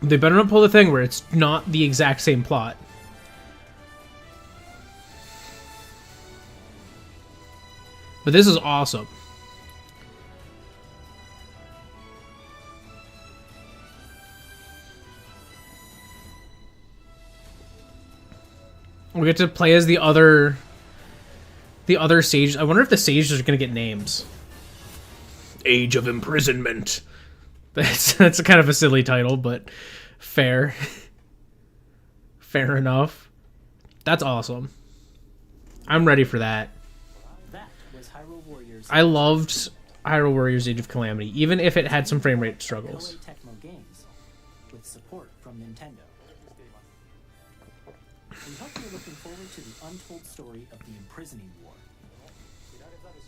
They better not pull the thing where it's not the exact same plot. But this is awesome. We get to play as the other sages. I wonder if the sages are gonna get names. Age of Imprisonment. That's kind of a silly title, but fair. Fair enough. That's awesome. I'm ready for that. That was Hyrule Warriors. I loved Hyrule Warriors Age of Calamity, even if it had some frame rate struggles. Koei Tecmo Games, with support from Nintendo. We hope you're looking forward to the untold story of the Imprisoning War,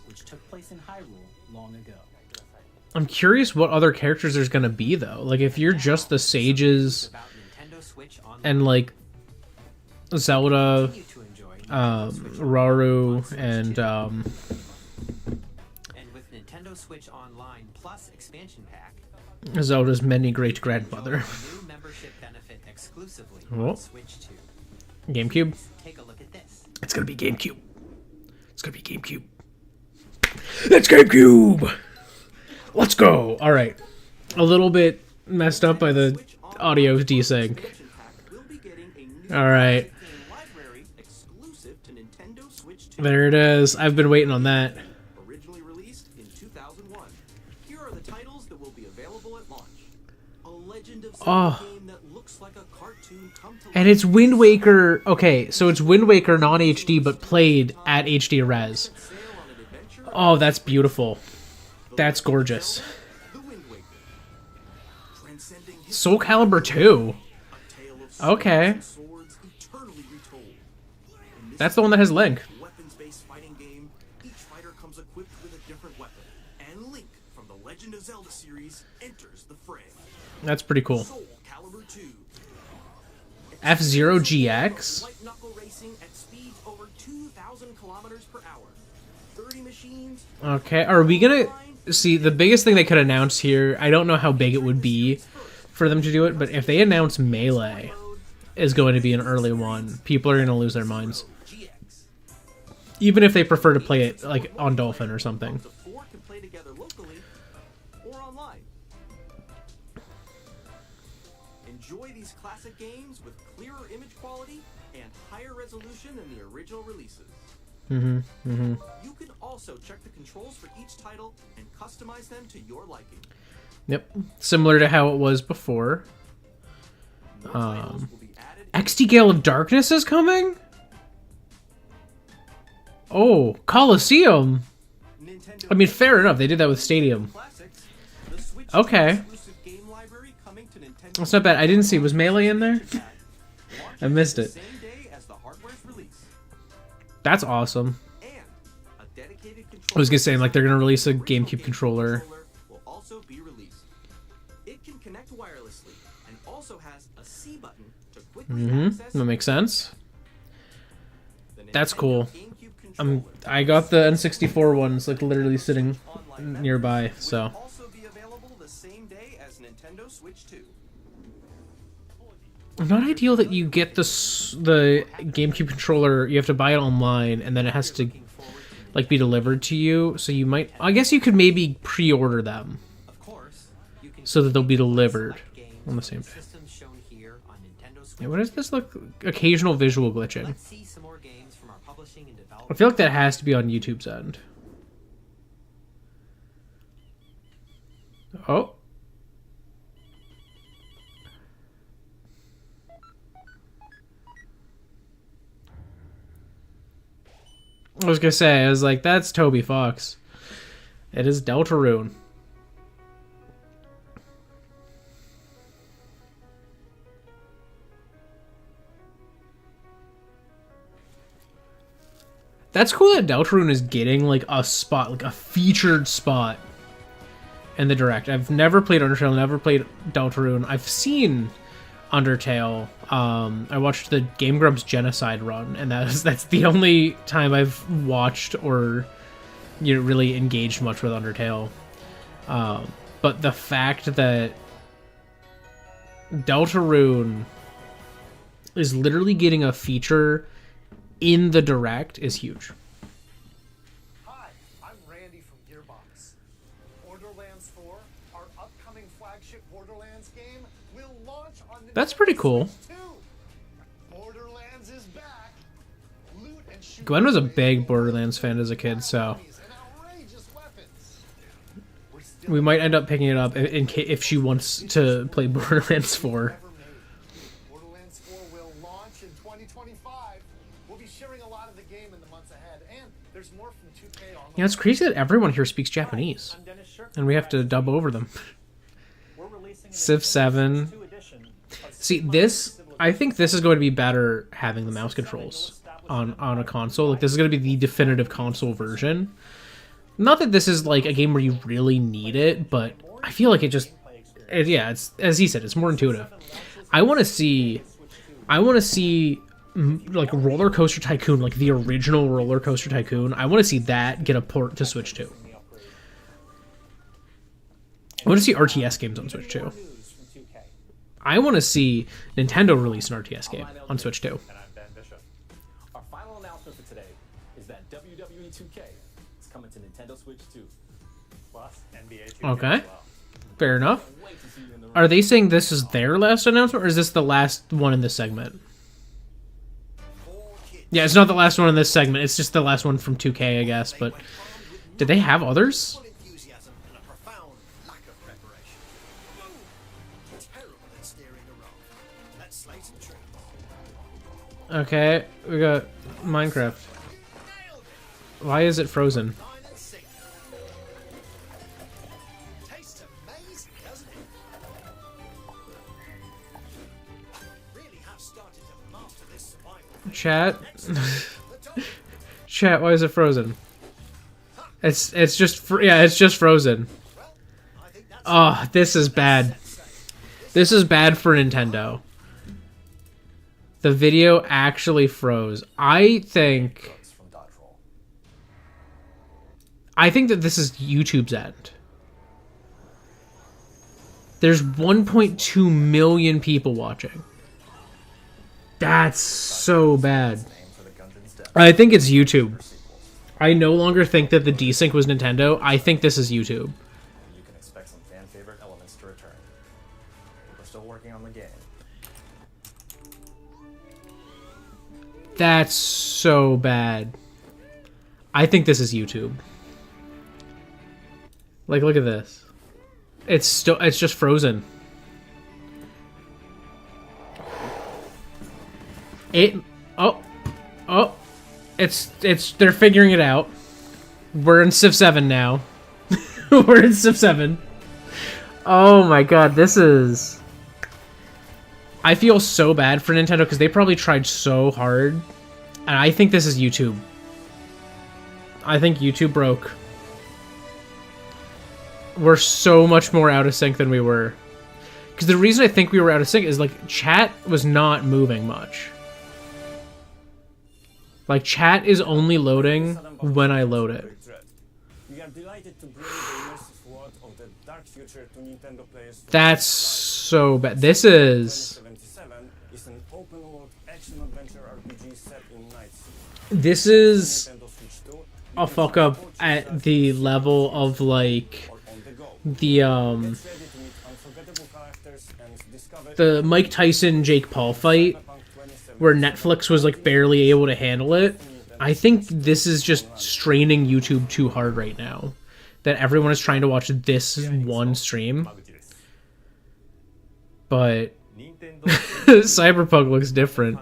which took place in Hyrule long ago. I'm curious what other characters there's gonna be, though. Like, if you're just the sages About Nintendo Switch Online. and, like, Zelda, Continue to enjoy Nintendo Switch Raru, Switch and, 2. And with Nintendo Switch Online Plus expansion pack, Zelda's many great-grandmother. enjoy a new membership benefit exclusively Oh. on Switch 2. GameCube? Take a look at this. It's gonna be GameCube. It's gonna be GameCube. It's GameCube! Let's go! Alright. A little bit messed up by the audio desync. Expansion pack will be getting a new Alright. game library exclusive to Nintendo Switch 2. There it is. I've been waiting on that. Originally released in 2001. Here are the titles that will be available at launch. A Legend of Zelda Oh. game that looks like a cartoon come to And life. it's Wind Waker... Okay, so it's Wind Waker non-HD, but played at HD res. Sail on an adventure Oh, that's beautiful. That's gorgeous. The Wind Waker. Transcending Soul Calibur 2. a tale of Okay. and swords eternally retold. In this That's the one that has Link. weapons-based fighting game, each fighter comes equipped with a different weapon, and Link from the Legend of Zelda series enters the fray. That's pretty cool. Soul Calibur 2. F-Zero GX. Light knuckle racing at speeds over 2,000 kilometers per hour. 30 machines. Okay, are we gonna... See, the biggest thing they could announce here, I don't know how big it would be for them to do it, but if they announce Melee is going to be an early one, people are gonna lose their minds. Even if they prefer to play it, like, on Dolphin or something. The four can play together locally or online. Enjoy these classic games with clearer image quality and higher resolution than the original releases. You can also check the controls for each title and customize them to your liking. Yep. Similar to how it was before. More titles will be added XD Gale of Darkness is coming? Oh, Coliseum. Nintendo I mean, fair enough. They did that with Stadium. Classics. The Switch Okay. exclusive game library coming to Nintendo. That's not bad. I didn't see. Was Melee in there? Launches I missed the it. Same day as the hardware's release. That's awesome. And a dedicated I was gonna say, controller like, they're gonna release a original GameCube controller. will also be released. It can connect wirelessly and also has a C button to quickly access That makes sense. the That's Nintendo cool. GameCube controller. I got the N64 ones, like, literally sitting Online nearby, members so... will also be available the same day as Nintendo Switch 2. Not ideal that you get the GameCube controller, you have to buy it online, and then it has to, like, be delivered to you, so you might... I guess you could maybe pre-order them, Of course, you can so that they'll be delivered select games on the from same day. systems shown here on Nintendo Switch. Yeah, what does this look... Occasional visual glitching. Let's see some more games from our publishing and I development. feel like that has to be on YouTube's end. Oh. I was gonna say, I was like, that's Toby Fox. It is Deltarune. That's cool that Deltarune is getting, like, a spot, like, a featured spot in the Direct. I've never played Undertale, never played Deltarune. I've seen Undertale. I watched the Game Grumps Genocide run, and that's the only time I've watched or, you know, really engaged much with Undertale. But the fact that Deltarune is literally getting a feature in the Direct is huge. Hi, I'm Randy from Gearbox. Borderlands 4, our upcoming flagship Borderlands game, will launch on the That's pretty cool. Switch 2. Borderlands is back. Loot and shoot Gwen was a big Borderlands fan as a kid, so and outrageous weapons. we might end up picking it up if she wants to play Borderlands 4. Ever made. Borderlands 4 will launch in 2025. We'll be sharing a lot of the game in the months ahead, and there's more from 2K on the Yeah, it's crazy that everyone here speaks Japanese, I'm Dennis Shirk. and we have to dub over them. We're releasing Civ 7. 2 edition of See, this... I think this is going to be better having the mouse controls on a console. Like, this is going to be the definitive console version. Not that this is, like, a game where you really need it, but I feel like it's, as he said, it's more intuitive. I want to see, like, Roller Coaster Tycoon, like, the original Roller Coaster Tycoon. I want to see that get a port to Switch 2. I want to see RTS games on Switch 2. news from 2K. I want to see Nintendo release an RTS game on Switch 2. And I'm Ben Bishop. Our final announcement for today is that WWE 2K is coming to Nintendo Switch 2. Plus NBA 2K Okay. as well. Fair enough. Wait to see you in the room. Are they saying this is their last announcement, or is this the last one in this segment? Yeah, it's not the last one in this segment. It's just the last one from 2K, I guess. But did they have others? Enthusiasm and a profound lack of preparation. Terrible at steering a role. Let's slay some trees. Okay, we got Minecraft. Why is it frozen? Chat. Chat, why is it frozen? It's just it's just frozen. Oh, this is bad. This is bad for Nintendo. The video actually froze. I think that this is YouTube's end. There's 1.2 million people watching. That's so bad. I think it's YouTube. I no longer think that the desync was Nintendo. I think this is YouTube. You can expect some fan favorite elements to return. We're still working on the game. That's so bad. I think this is YouTube. Like, look at this. It's just frozen. They're figuring it out. We're in Civ 7 now. We're in Civ 7. Oh my god, this is... I feel so bad for Nintendo because they probably tried so hard. And I think this is YouTube. I think YouTube broke. We're so much more out of sync than we were. Because the reason I think we were out of sync is, like, chat was not moving much. Like, chat is only loading when I load it. We are delighted to bring the immersive world of the dark future to Nintendo players. That's so bad. This is... is an open world action adventure RPG set in Nights. This is a fuck up at the level of, like, the Mike Tyson Jake Paul fight where Netflix was like barely able to handle it. I think this is just straining YouTube too hard right now, that everyone is trying to watch this one stream. But Cyberpunk looks different.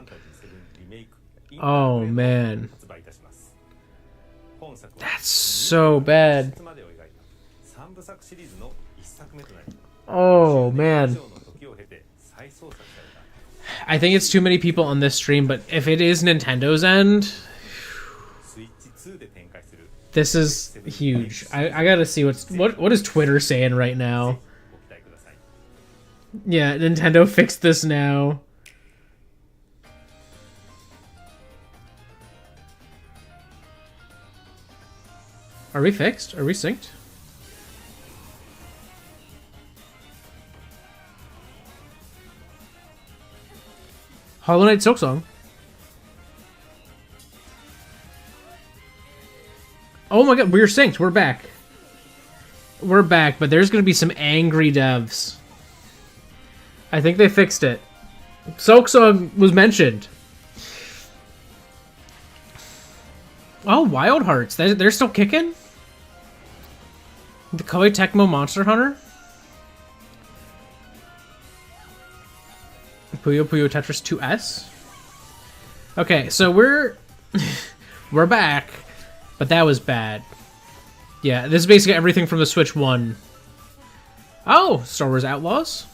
Oh man, that's so bad. Oh man, I think it's too many people on this stream, but if it is Nintendo's end, this is huge. I gotta see what is Twitter saying right now. Yeah, Nintendo fixed this now. Are we fixed? Are we synced? Hollow Knight Silksong. Oh my god, we're synced. We're back. We're back, but there's going to be some angry devs. I think they fixed it. Silksong was mentioned. Oh, Wild Hearts. They're still kicking? The Koei Tecmo Monster Hunter? Puyo Puyo Tetris 2S? Okay, so we're back, but that was bad. Yeah, this is basically everything from the Switch 1. Oh, Star Wars Outlaws?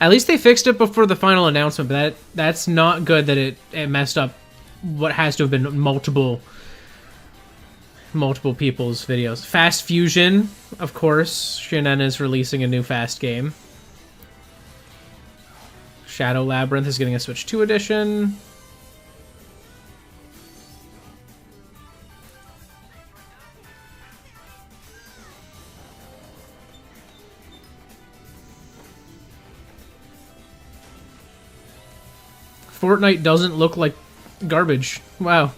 At least they fixed it before the final announcement, but that's not good that it messed up what has to have been multiple people's videos. Fast Fusion, of course. Shinen is releasing a new Fast game. Shadow Labyrinth is getting a Switch 2 edition. Fortnite doesn't look like garbage. Wow.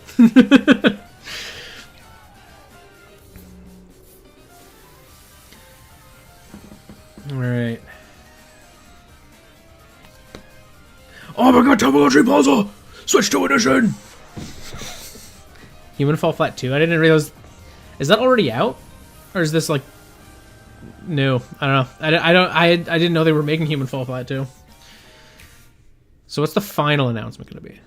Alright. Oh my god, Tamagotchi Plaza! Switch 2 edition! Human Fall Flat 2? I didn't realize... Is that already out? Or is this like... new? I don't know. I didn't know they were making Human Fall Flat 2. So what's the final announcement going to be?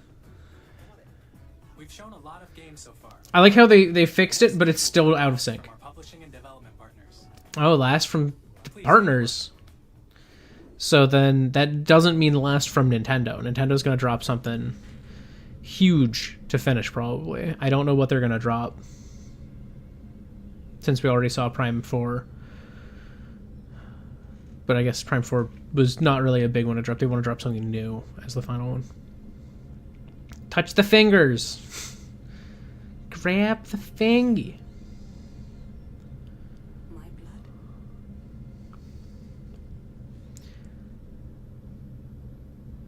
We've shown a lot of games so far. I like how they fixed it, but it's still out of sync. Our publishing and development partners. Oh, last from partners. So then that doesn't mean last from Nintendo. Nintendo's going to drop something huge to finish, probably. I don't know what they're going to drop, since we already saw Prime 4. But I guess Prime 4 was not really a big one to drop. They want to drop something new as the final one. Touch the fingers. Grab the fingy. My blood.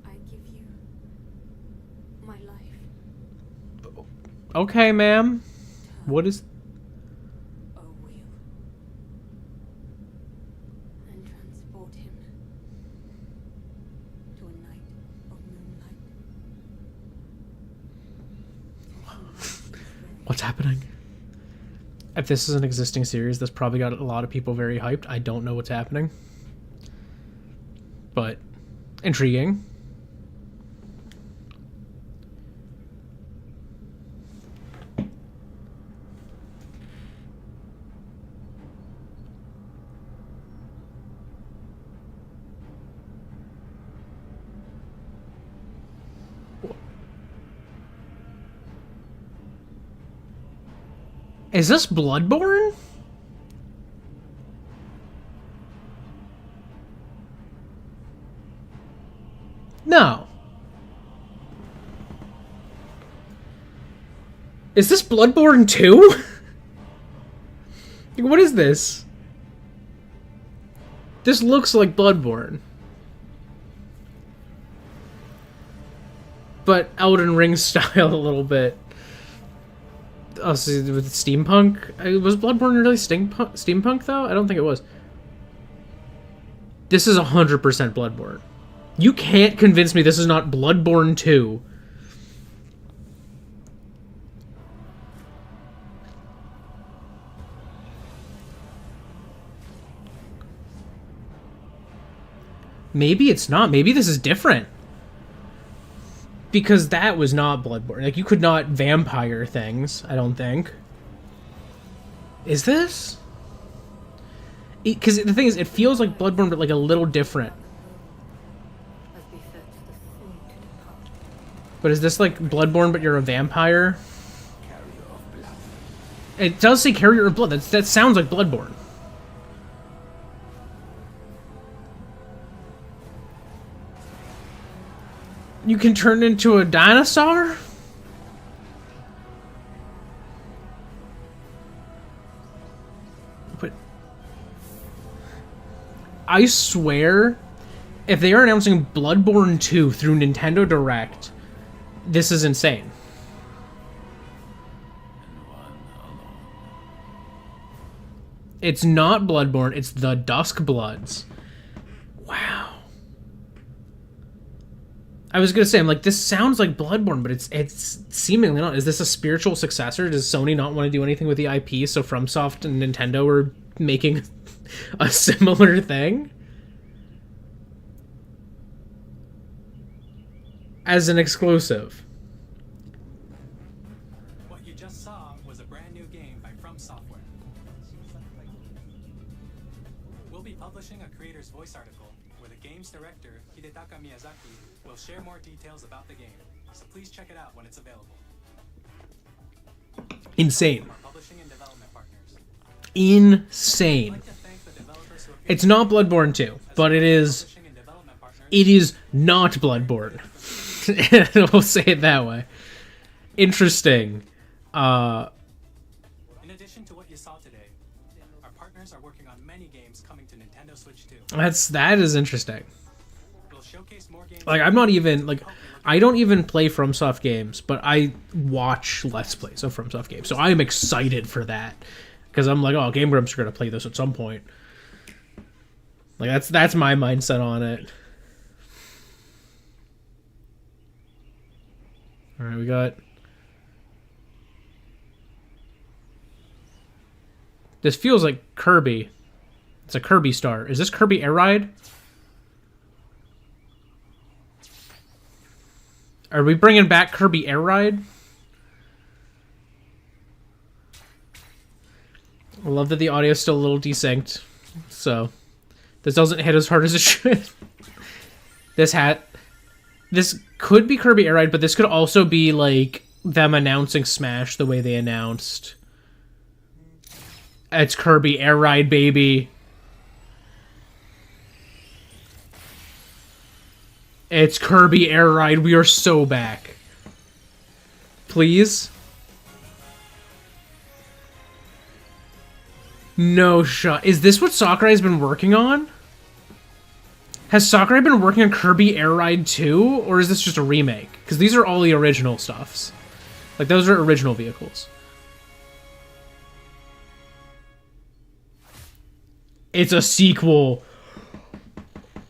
I give you my life. Okay, ma'am. What is... A wheel. And transport him to a night of moonlight. What's happening? If this is an existing series, this probably got a lot of people very hyped. I don't know what's happening. But intriguing. Is this Bloodborne? No. Is this Bloodborne 2? What is this? This looks like Bloodborne. But Elden Ring style a little bit. Oh, so with steampunk? Was Bloodborne really steampunk, though? I don't think it was. This is 100% Bloodborne. You can't convince me this is not Bloodborne 2. Maybe it's not. Maybe this is different. Because that was not Bloodborne. Like, you could not vampire things, I don't think. Is this? Because the thing is, it feels like Bloodborne, but like a little different. But is this like Bloodborne, but you're a vampire? It does say carrier of blood. That sounds like Bloodborne. You can turn into a dinosaur? But I swear, if they are announcing Bloodborne 2 through Nintendo Direct, this is insane. It's not Bloodborne, it's the Dusk Bloods. Wow. I was gonna say, I'm like, this sounds like Bloodborne, but it's seemingly not. Is this a spiritual successor? Does Sony not want to do anything with the IP, so FromSoft and Nintendo are making a similar thing? As an exclusive. What you just saw was a brand new game by From Software. We'll be publishing a creator's voice article where the game's director, Hidetaka Miyazaki, will share more details about the game, so please check it out when it's available. Insane. Publishing and development partners. Insane. It's not Bloodborne 2, but it is not Bloodborne. We'll say it that way. Interesting. In addition to what you saw today, our partners are working on many games coming to Nintendo Switch 2. That is interesting. Like, I'm not even, like, I don't even play FromSoft games, but I watch Let's Plays of FromSoft games, so I'm excited for that. Because I'm like, oh, Game Grumps are going to play this at some point. Like, that's my mindset on it. Alright, we got... This feels like Kirby. It's a Kirby star. Is this Kirby Air Ride? Are we bringing back Kirby Air Ride? I love that the audio is still a little desynced, so this doesn't hit as hard as it should. This could be Kirby Air Ride, but this could also be like them announcing Smash the way they announced. It's Kirby Air Ride, baby. It's Kirby Air Ride. We are so back. Please? No shot. Is this what Sakurai's been working on? Has Sakurai been working on Kirby Air Ride 2? Or is this just a remake? Because these are all the original stuffs. Like, those are original vehicles. It's a sequel.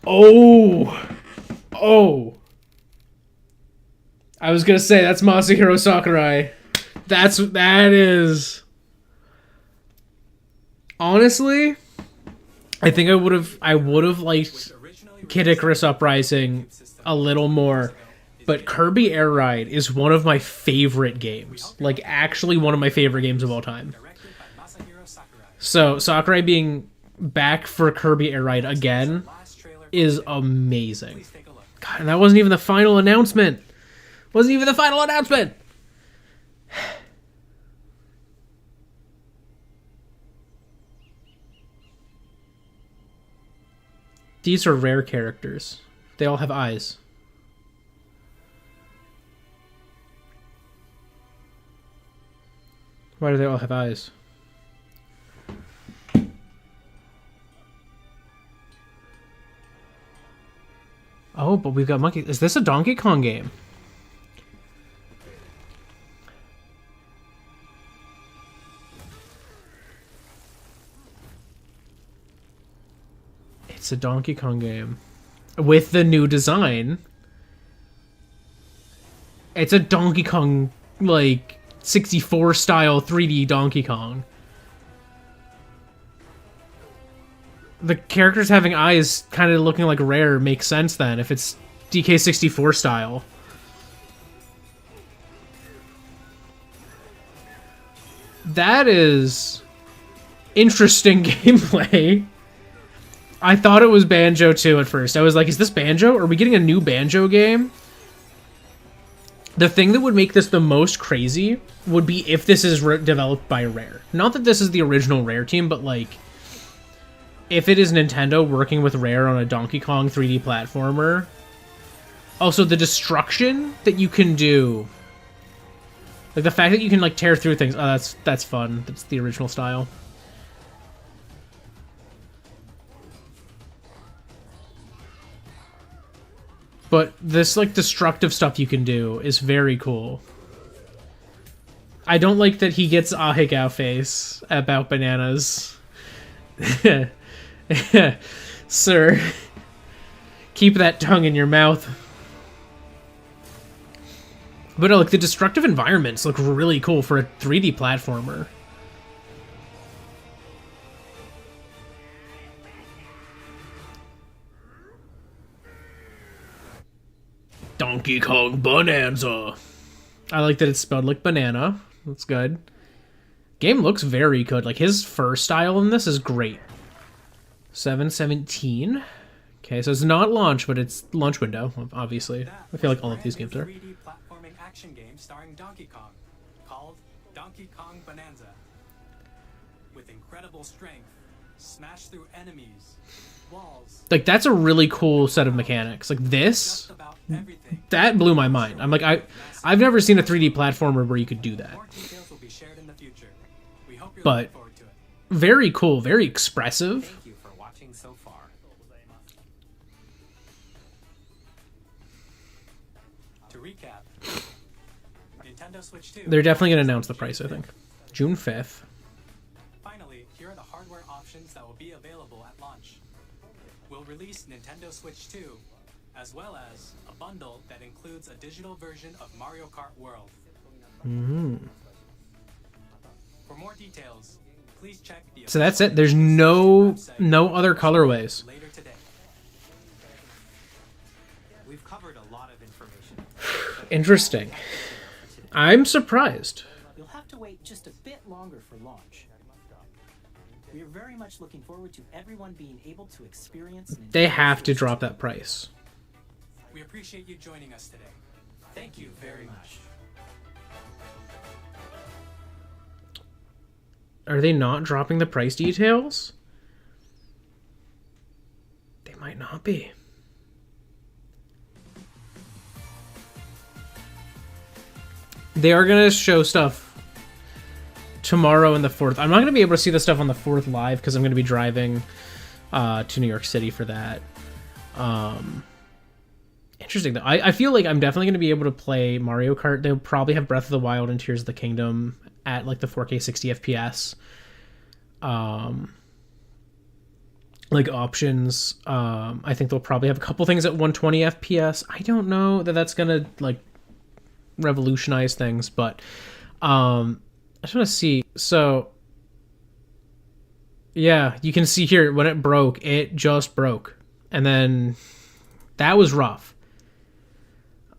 Oh. Oh. I was gonna say, that's Masahiro Sakurai. That is... Honestly, I think I would have liked Kid Icarus Uprising a little more, but Kirby Air Ride is one of my favorite games. Like, actually one of my favorite games of all time. So, Sakurai being back for Kirby Air Ride again is amazing. God, and that wasn't even the final announcement. Wasn't even the final announcement! These are rare characters. They all have eyes. Why do they all have eyes? Oh, but we've got monkey. Is this a Donkey Kong game? It's a Donkey Kong game. With the new design. It's a Donkey Kong, like, 64 style 3D Donkey Kong. The characters having eyes kind of looking like Rare makes sense then, if it's DK64 style. That is interesting gameplay. I thought it was Banjo 2 at first. I was like, is this Banjo? Are we getting a new Banjo game? The thing that would make this the most crazy would be if this is developed by Rare. Not that this is the original Rare team, but like, if it is Nintendo working with Rare on a Donkey Kong 3D platformer. Also, the destruction that you can do. Like, the fact that you can, like, tear through things. Oh, that's fun. That's the original style. But this, like, destructive stuff you can do is very cool. I don't like that he gets Ahegao face about bananas. Sir, keep that tongue in your mouth. But like, the destructive environments look really cool for a 3D platformer. Donkey Kong Bonanza. I like that it's spelled like banana. That's good. Game looks very good. Like, his fur style in this is great. 7/17. Okay, so it's not launch, but it's launch window, obviously. I feel like all of these games are. 3D platforming action game starring Donkey Kong, called Donkey Kong Bonanza. With incredible strength, smash through enemies, walls. Like, that's a really cool set of mechanics. Like, this, that blew my mind. I'm like, I've never seen a 3D platformer where you could do that. But very cool, very expressive. Thank you for watching so far. To recap, Nintendo Switch 2. They're definitely going to announce the price, I think. June 5th. Finally, here are the hardware options that will be available at launch. We'll release Nintendo Switch 2, as well as a bundle that includes a digital version of Mario Kart World. For more details, please check the So that's it. There's no other colorways. later today. We've covered a lot of information. Interesting. I'm surprised. You'll have to wait just a bit longer for launch. We are very much looking forward to everyone being able to experience. They have to drop that price. We appreciate you joining us today. Thank you very much. Are they not dropping the price details? They might not be. They are going to show stuff tomorrow and the 4th. I'm not going to be able to see the stuff on the 4th live because I'm going to be driving to New York City for that. Interesting, though. I feel like I'm definitely going to be able to play Mario Kart. They'll probably have Breath of the Wild and Tears of the Kingdom at like the 4K 60 FPS. Like options. I think they'll probably have a couple things at 120 FPS. I don't know that that's going to like revolutionize things, but I just want to see. So yeah, you can see here when it broke, it just broke, and then that was rough.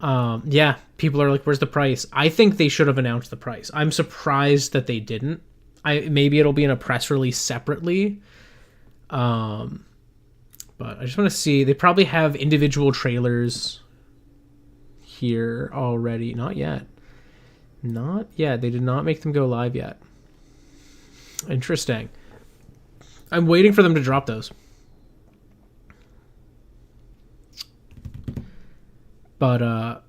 Yeah, people are like, where's the price? I think they should have announced the price. I'm surprised that they didn't. Maybe it'll be in a press release separately. But I just want to see. They probably have individual trailers here already. Not yet. Not yet. They did not make them go live yet. Interesting. I'm waiting for them to drop those. But,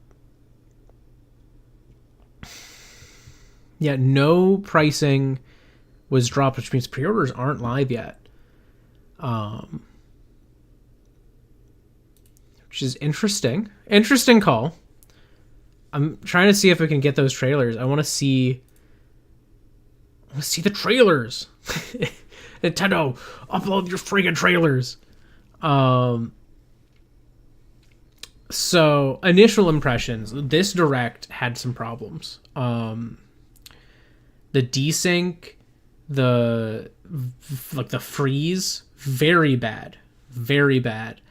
yeah, no pricing was dropped, which means pre-orders aren't live yet. Which is interesting. Interesting call. I'm trying to see if we can get those trailers. I want to see the trailers. Nintendo, upload your freaking trailers. So, initial impressions. This Direct had some problems. The desync, the freeze, very bad. Very bad.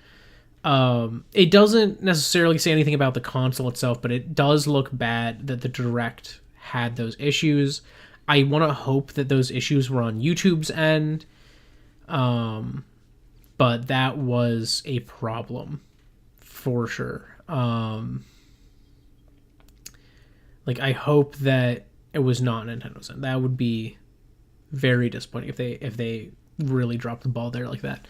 It doesn't necessarily say anything about the console itself, but it does look bad that the Direct had those issues. I want to hope that those issues were on YouTube's end. But that was a problem for sure. Like, I hope that it was not Nintendo's end. That would be very disappointing if they really dropped the ball there like that.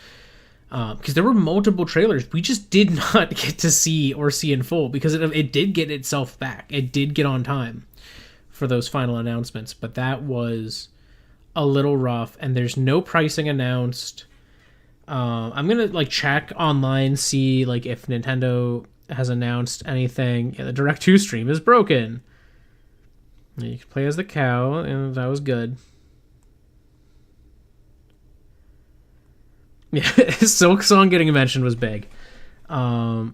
Because there were multiple trailers we just did not get to see or see in full because it did get itself back. It did get on time for those final announcements, but that was a little rough, and there's no pricing announced. I'm gonna like check online, see like if Nintendo has announced anything. Yeah, the Direct 2 stream is broken. You can play as the cow, and that was good. Yeah, Silk Song getting mentioned was big. Yeah,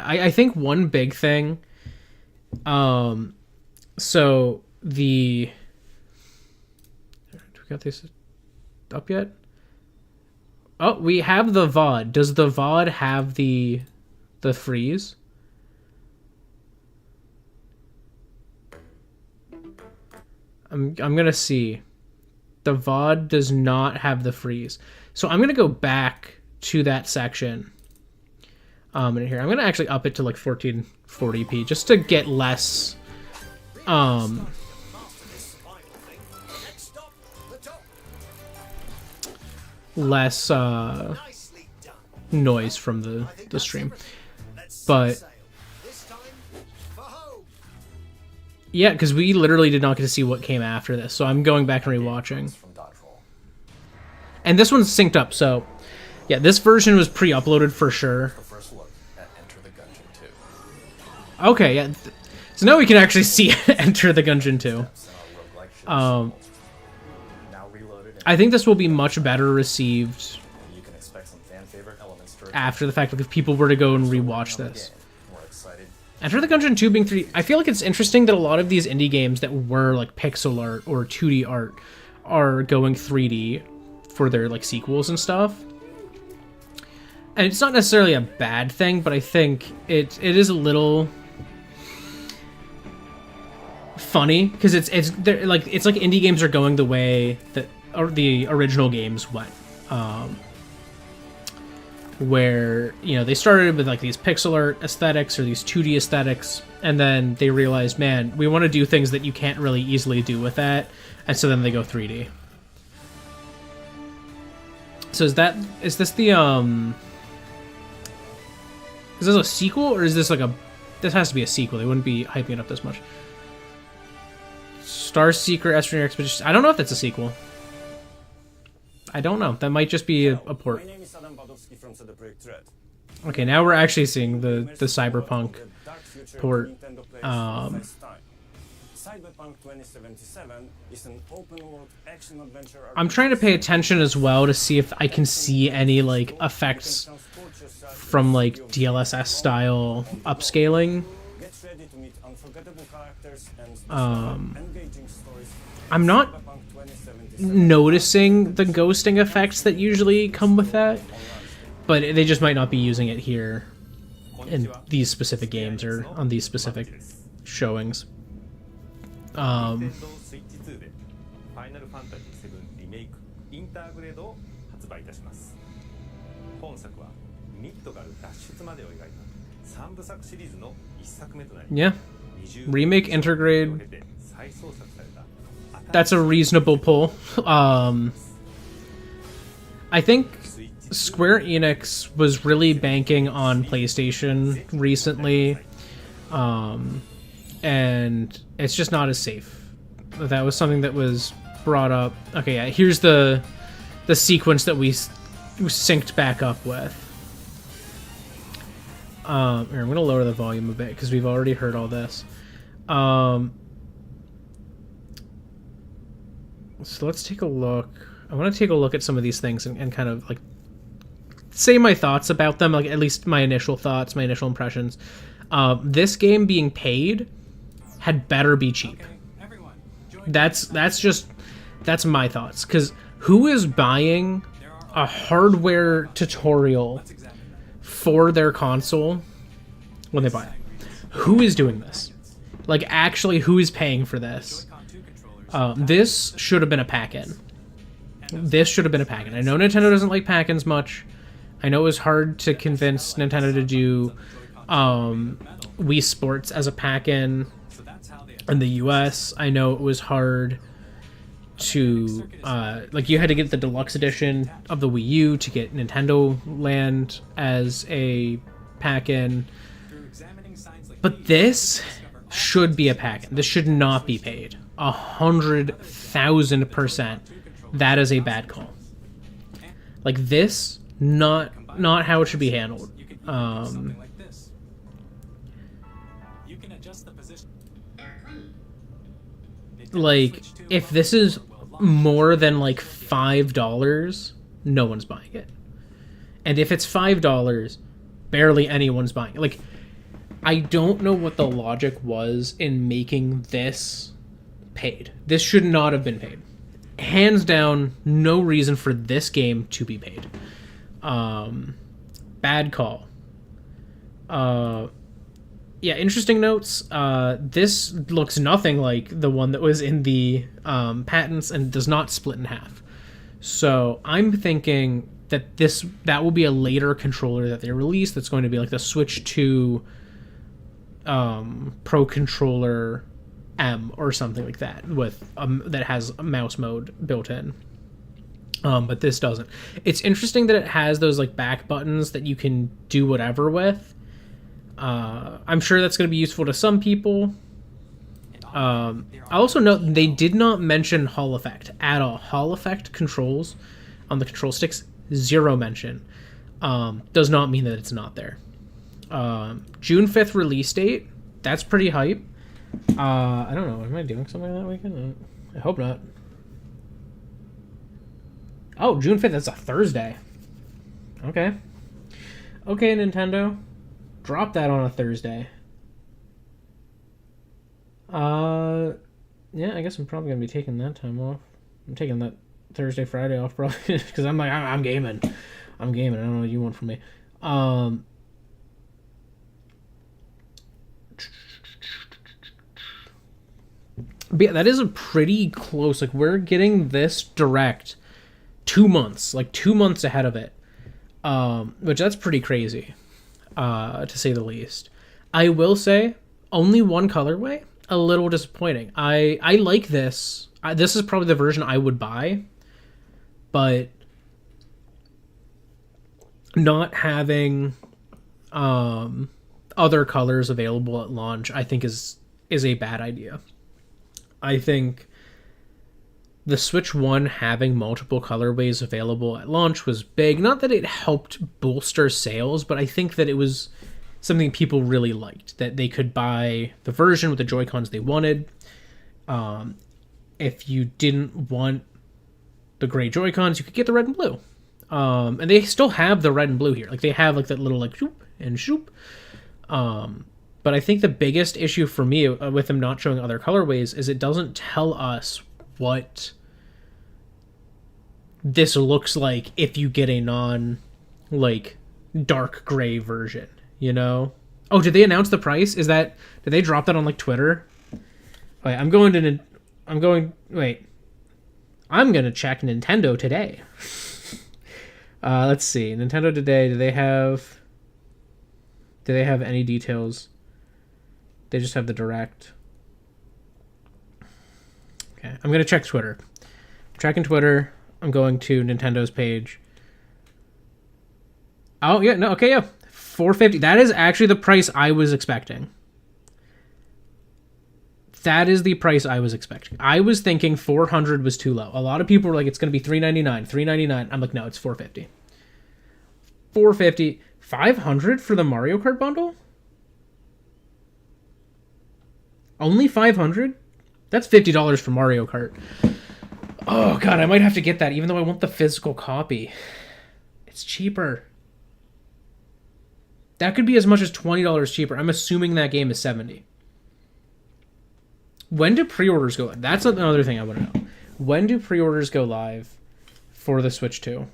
I think one big thing. So the. Do we got this up yet? Oh, we have the VOD. Does the VOD have the freeze? I'm gonna see. The VOD does not have the freeze, so I'm gonna go back to that section. In here, I'm gonna actually up it to like 1440p just to get less. Less noise from the stream, but. Yeah, because we literally did not get to see what came after this, so I'm going back and rewatching. And this one's synced up, so yeah, this version was pre-uploaded for sure. Okay, yeah. So now we can actually see Enter the Gungeon 2. I think this will be much better received after the fact, like if people were to go and rewatch this. Enter the Gungeon 2 being 3D, I feel like it's interesting that a lot of these indie games that were like pixel art or 2D art are going 3D for their like sequels and stuff. And it's not necessarily a bad thing, but I think it is a little funny because it's like indie games are going the way that the original games went. where, you know, they started with like these pixel art aesthetics or these 2D aesthetics, and then they realized, man, we want to do things that you can't really easily do with that, and so then they go 3D. So is this the is this a sequel, or is this like a, this has to be a sequel, they wouldn't be hyping it up this much. Star Seeker Astroneer Expedition, I don't know if that's a sequel. I don't know. That might just be a port. My name is Adam Badowski from CD Projekt Red. Okay, now we're actually seeing the Cyberpunk port. Cyberpunk 2077 is an open-world action-adventure. I'm trying to pay attention as well to see if I can see any like effects from like DLSS style upscaling. Get ready to meet unforgettable characters and engaging stories. I'm not noticing the ghosting effects that usually come with that, but they just might not be using it here in these specific games or on these specific showings. Yeah, remake, intergrade. That's a reasonable pull. I think Square Enix was really banking on PlayStation recently, and it's just not as safe. That was something that was brought up. Okay, yeah, here's the sequence that we synced back up with. Here, I'm gonna lower the volume a bit because we've already heard all this. So let's take a look. I want to take a look at some of these things and kind of like say my thoughts about them, like at least my initial thoughts, my initial impressions. This game being paid had better be cheap. That's my thoughts, because who is buying a hardware tutorial for their console when they buy it? Who is doing this? Like, actually, who is paying for this? This should have been a pack-in. This should have been a pack-in. I know Nintendo doesn't like pack-ins much. I know it was hard to convince Nintendo to do Wii Sports as a pack-in in the US. I know it was hard to... like, you had to get the deluxe edition of the Wii U to get Nintendo Land as a pack-in. But this should be a pack-in. This should not be paid. 100,000%. That is a bad call. Like, this, not how it should be handled. Like, if this is more than like $5, no one's buying it. And if it's $5, barely anyone's buying it. Like, I don't know what the logic was in making this paid. This should not have been paid. Hands down, no reason for this game to be paid. Bad call. Yeah, interesting notes. This looks nothing like the one that was in the patents and does not split in half. So I'm thinking that that will be a later controller that they release that's going to be like the Switch 2 Pro Controller M or something like that with that has a mouse mode built in. But this doesn't. It's interesting that it has those like back buttons that you can do whatever with. I'm sure that's going to be useful to some people. I also note they did not mention Hall Effect at all. Hall Effect controls on the control sticks, zero mention. Does not mean that it's not there. June 5th release date. That's pretty hype. I don't know. Am I doing something that weekend? I hope not. Oh, June 5th. That's a Thursday. Okay. Okay, Nintendo. Drop that on a Thursday. Yeah, I guess I'm probably going to be taking that time off. I'm taking that Thursday, Friday off probably because I'm like, I'm gaming. I'm gaming. I don't know what you want from me. But yeah, that is a pretty close. Like, we're getting this direct 2 months, like 2 months ahead of it, which that's pretty crazy, to say the least. I will say, only one colorway, a little disappointing. I like this. This is probably the version I would buy, but not having other colors available at launch, I think is a bad idea. I think the Switch 1 having multiple colorways available at launch was big. Not that it helped bolster sales, but I think that it was something people really liked, that they could buy the version with the Joy-Cons they wanted. If you didn't want the gray Joy-Cons, you could get the red and blue. And they still have the red and blue here. Like, they have like that little like shoop and shoop. But I think the biggest issue for me with them not showing other colorways is it doesn't tell us what this looks like if you get a non like dark gray version, you know? Oh, did they announce the price? Did they drop that on like Twitter? Wait, I'm going to check Nintendo today. Let's see. Nintendo today, do they have any details? They just have the direct. Okay, I'm going to check Twitter. I'm checking Twitter. I'm going to Nintendo's page. Oh, yeah, no, okay, yeah. $450. That is actually the price I was expecting. That is the price I was expecting. I was thinking $400 was too low. A lot of people were like, it's going to be $399, $399. I'm like, no, it's $450. $450. $500 for the Mario Kart bundle? Only $500? That's $50 for Mario Kart. Oh, God, I might have to get that, even though I want the physical copy. It's cheaper. That could be as much as $20 cheaper. I'm assuming that game is $70. When do pre-orders go? That's another thing I want to know. When do pre-orders go live for the Switch 2?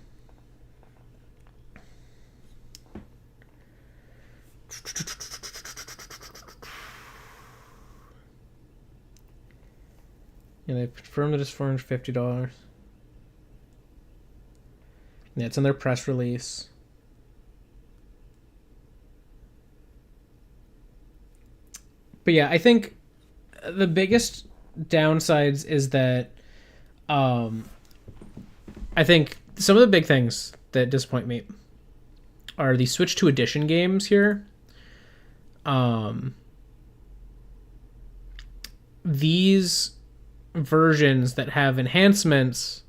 Yeah, they confirmed that it's $450. Yeah, it's in their press release. But yeah, I think the biggest downsides is that I think some of the big things that disappoint me are the Switch 2 Edition games here. These versions that have enhancements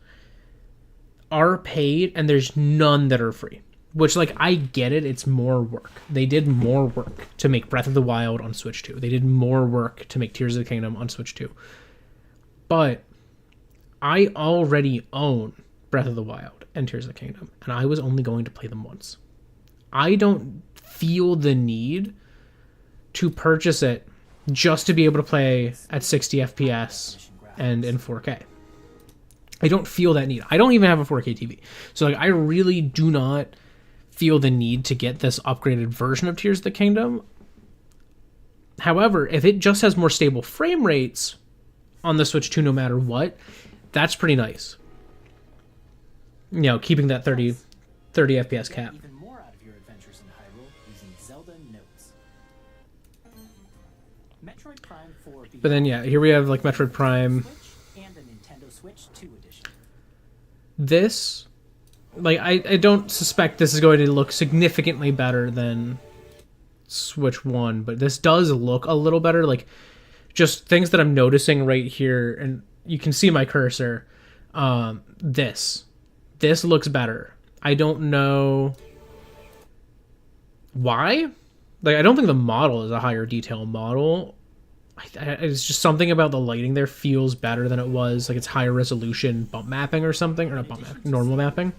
are paid, and there's none that are free. Which, like, I get it. It's more work. They did more work to make Breath of the Wild on Switch 2. They did more work to make Tears of the Kingdom on Switch 2. But I already own Breath of the Wild and Tears of the Kingdom, and I was only going to play them once. I don't feel the need to purchase it just to be able to play at 60 FPS and in 4K. I don't feel that need. I don't even have a 4K TV. So, like, I really do not feel the need to get this upgraded version of Tears of the Kingdom. However, if it just has more stable frame rates on the Switch 2 no matter what, that's pretty nice. You know, keeping that 30 FPS cap. Even more out of your adventures in Hyrule using Zelda Notes. Metroid Prime 4 But then, yeah, here we have, like, Metroid Prime. and the Nintendo Switch 2 edition. This, like, I don't suspect this is going to look significantly better than Switch 1, but this does look a little better. Like, just things that I'm noticing right here, and you can see my cursor. This looks better. I don't know why. Like, I don't think the model is a higher detail model. It's just something about the lighting there feels better than it was. Like, it's higher resolution bump mapping or something, or not bump mapping, normal mapping.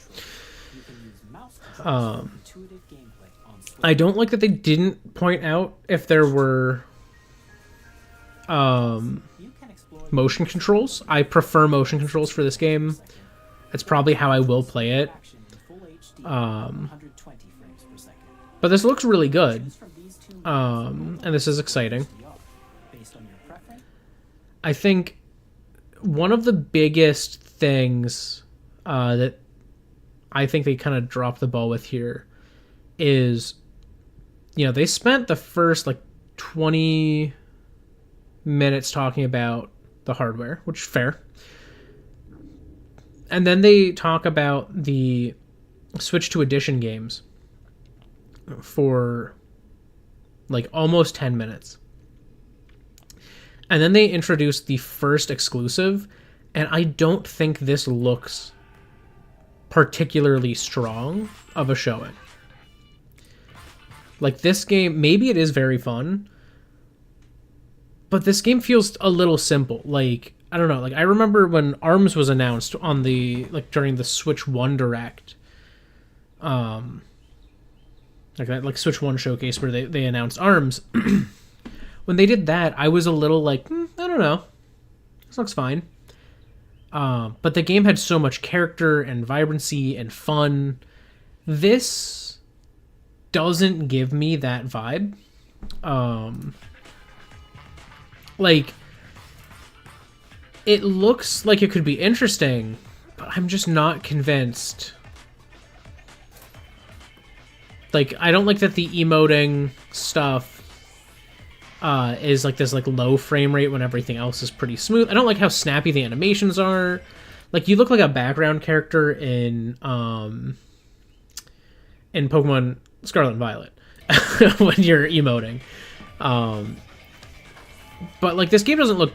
I don't like that they didn't point out if there were motion controls. I prefer motion controls for this game. That's probably how I will play it. But this looks really good. And this is exciting. I think one of the biggest things that I think they kind of dropped the ball with here is, they spent the first like 20 minutes talking about the hardware, which is fair. And then they talk about the Switch 2 Edition games for like almost 10 minutes. And then they introduced the first exclusive, and I don't think this looks particularly strong of a showing. Like, this game, maybe it is very fun, but this game feels a little simple. Like, I don't know, like, I remember when ARMS was announced on the, like, during the Switch 1 Direct, like that, like, Switch 1 showcase where they announced ARMS. When they did that, I was a little like, I don't know, this looks fine. But the game had so much character and vibrancy and fun. This doesn't give me that vibe. Like, it looks like it could be interesting, but I'm just not convinced. Like, I don't like that the emoting stuff is like this like low frame rate when everything else is pretty smooth. I don't like how snappy the animations are. Like, you look like a background character in Pokemon Scarlet and Violet when you're emoting. But like, this game doesn't look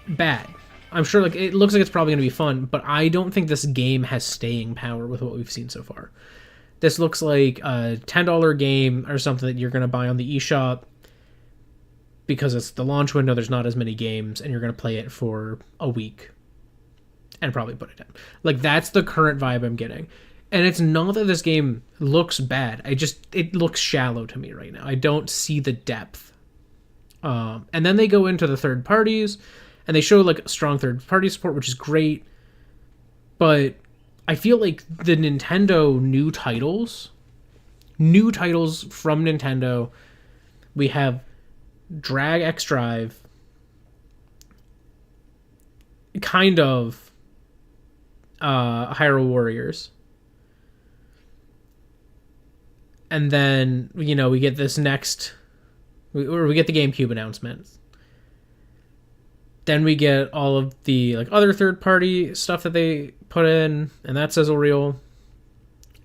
bad. I'm sure like it looks like it's probably gonna be fun, but I don't think this game has staying power with what we've seen so far. This looks like a $10 game or something that you're gonna buy on the eShop because it's the launch window, there's not as many games, and you're going to play it for a week and probably put it down. Like, that's the current vibe I'm getting. And it's not that this game looks bad. It looks shallow to me right now. I don't see the depth. And then they go into the third parties, and they show, like, strong third-party support, which is great. But I feel like the Nintendo new titles from Nintendo, we have Drag X Drive, kind of Hyrule Warriors, and then we get this next, we get the GameCube announcement. Then we get all of the like other third-party stuff that they put in, and that sizzle reel.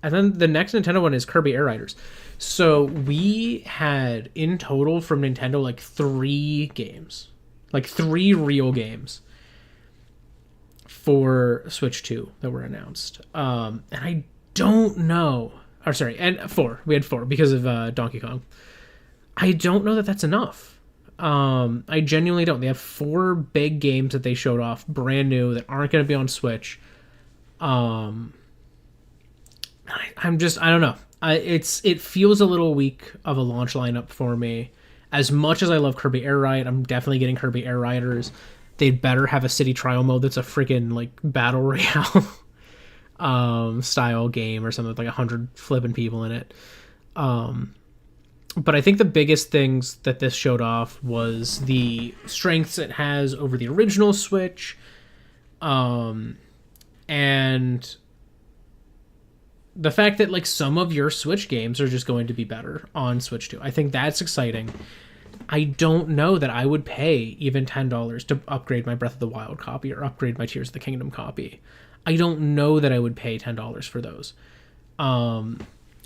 And then the next Nintendo one is Kirby Air Riders. So we had, in total from Nintendo, like 3 games. Like 3 real games for Switch 2 that were announced. And I don't know... Or sorry, and 4. We had 4 because of Donkey Kong. I don't know that that's enough. I genuinely don't. They have 4 big games that they showed off, brand new, that aren't going to be on Switch. I don't know. It feels a little weak of a launch lineup for me. As much as I love Kirby Air Ride, I'm definitely getting Kirby Air Riders. They'd better have a city trial mode that's a freaking like battle royale style game or something with like 100 flipping people in it. But I think the biggest things that this showed off was the strengths it has over the original Switch, and the fact that like some of your Switch games are just going to be better on Switch 2. I think that's exciting. I don't know that I would pay even $10 to upgrade my Breath of the Wild copy or upgrade my Tears of the Kingdom copy. I don't know that I would pay $10 for those.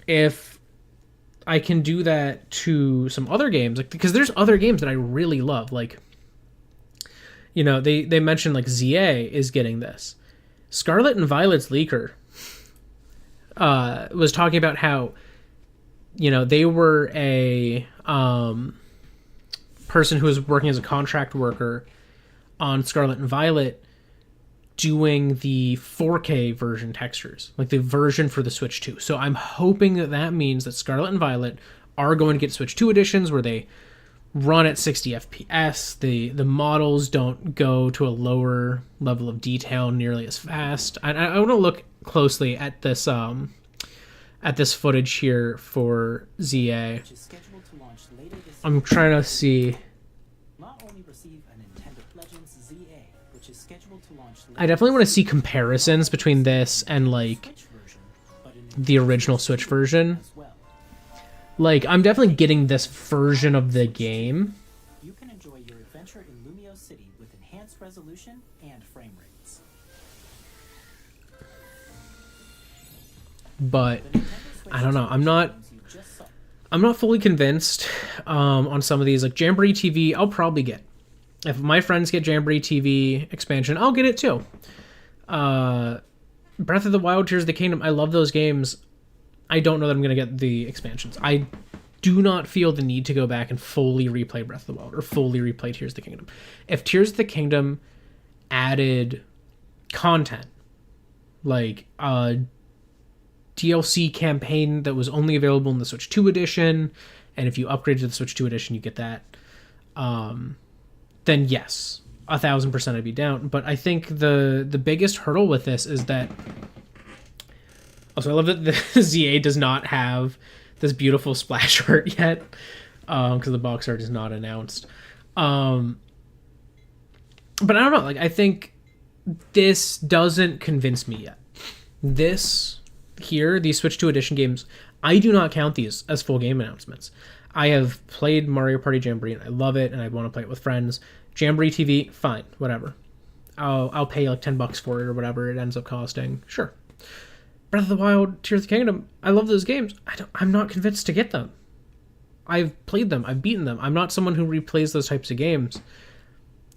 If I can do that to some other games, like, because there's other games that I really love. Like, they mentioned like ZA is getting this. Scarlet and Violet's leaker was talking about how, they were a person who was working as a contract worker on Scarlet and Violet doing the 4K version textures, like the version for the Switch 2. So I'm hoping that means that Scarlet and Violet are going to get Switch 2 editions where they run at 60 FPS. The models don't go to a lower level of detail nearly as fast. I want to look closely at this footage here for ZA. I'm trying to see. I definitely want to see comparisons between this and like the original Switch version. as well. Like, I'm definitely getting this version of the game. You can enjoy your adventure in Lumio City with enhanced resolution and frame rates. But The Nintendo Switch I don't know. 2 I'm not games you just saw. fully convinced on some of these. Like Jamboree TV, I'll probably get. If my friends get Jamboree TV expansion, I'll get it too. Breath of the Wild, Tears of the Kingdom, I love those games. I don't know that I'm going to get the expansions. I do not feel the need to go back and fully replay Breath of the Wild or fully replay Tears of the Kingdom. If Tears of the Kingdom added content, like a DLC campaign that was only available in the Switch 2 edition, and if you upgrade to the Switch 2 edition, you get that, then yes, 1,000% I'd be down. But I think the biggest hurdle with this is that... Also, I love that the ZA does not have this beautiful splash art yet, because the box art is not announced. But I don't know. Like, I think this doesn't convince me yet. This here, these Switch 2 edition games, I do not count these as full game announcements. I have played Mario Party Jamboree and I love it, and I want to play it with friends. Jamboree TV, fine, whatever. I'll pay like $10 for it or whatever it ends up costing. Sure. Breath of the Wild, Tears of the Kingdom, I love those games. I'm not convinced to get them. I've played them. I've beaten them. I'm not someone who replays those types of games.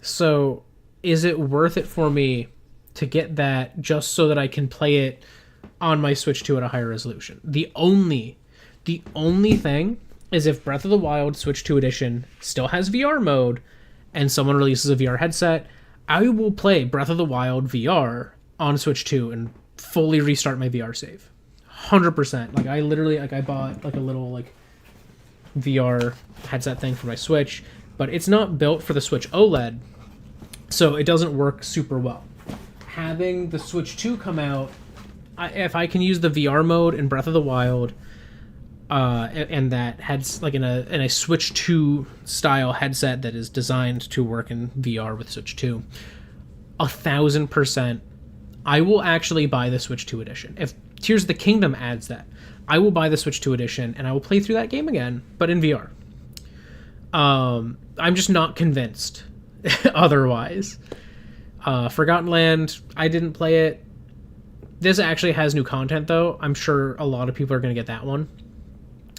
So, is it worth it for me to get that just so that I can play it on my Switch 2 at a higher resolution? The only thing is if Breath of the Wild Switch 2 Edition still has VR mode and someone releases a VR headset, I will play Breath of the Wild VR on Switch 2 and fully restart my VR save. 100%. Like, I literally, like, I bought, like, a little, like, VR headset thing for my Switch, but it's not built for the Switch OLED, so it doesn't work super well. Having the Switch 2 come out, if I can use the VR mode in Breath of the Wild, and that heads like in a Switch 2 style headset that is designed to work in VR with Switch 2, 1,000%, I will actually buy the Switch 2 edition. If Tears of the Kingdom adds that, I will buy the Switch 2 edition and I will play through that game again, but in VR. I'm just not convinced otherwise. Forgotten Land, I didn't play it. This actually has new content, though. I'm sure a lot of people are going to get that one.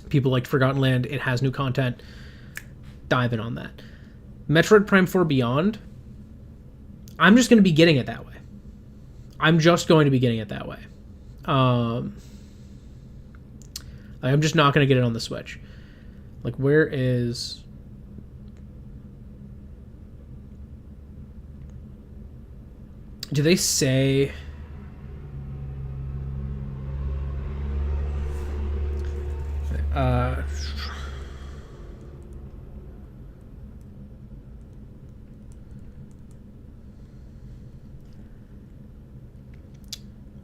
People liked Forgotten Land. It has new content. Dive in on that. Metroid Prime 4 Beyond, I'm just going to be getting it that way. I'm just going to be getting it that way. I'm just not going to get it on the Switch. Like, where is... Do they say...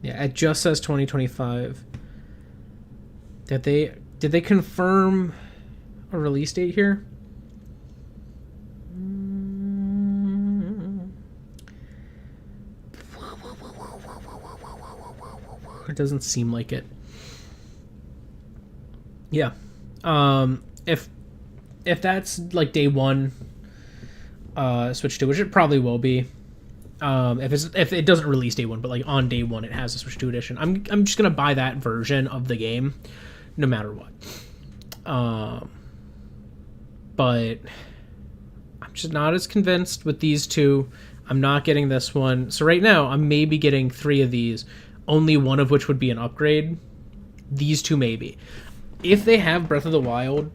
yeah, it just says 2025. Did they confirm a release date here? It doesn't seem like it. Yeah. If that's like day one, Switch 2, which it probably will be. If it doesn't release day one, but like on day one it has a Switch 2 edition, I'm just gonna buy that version of the game, no matter what. But I'm just not as convinced with these two. I'm not getting this one. So right now I'm maybe getting 3 of these, only one of which would be an upgrade. These two maybe. If they have Breath of the Wild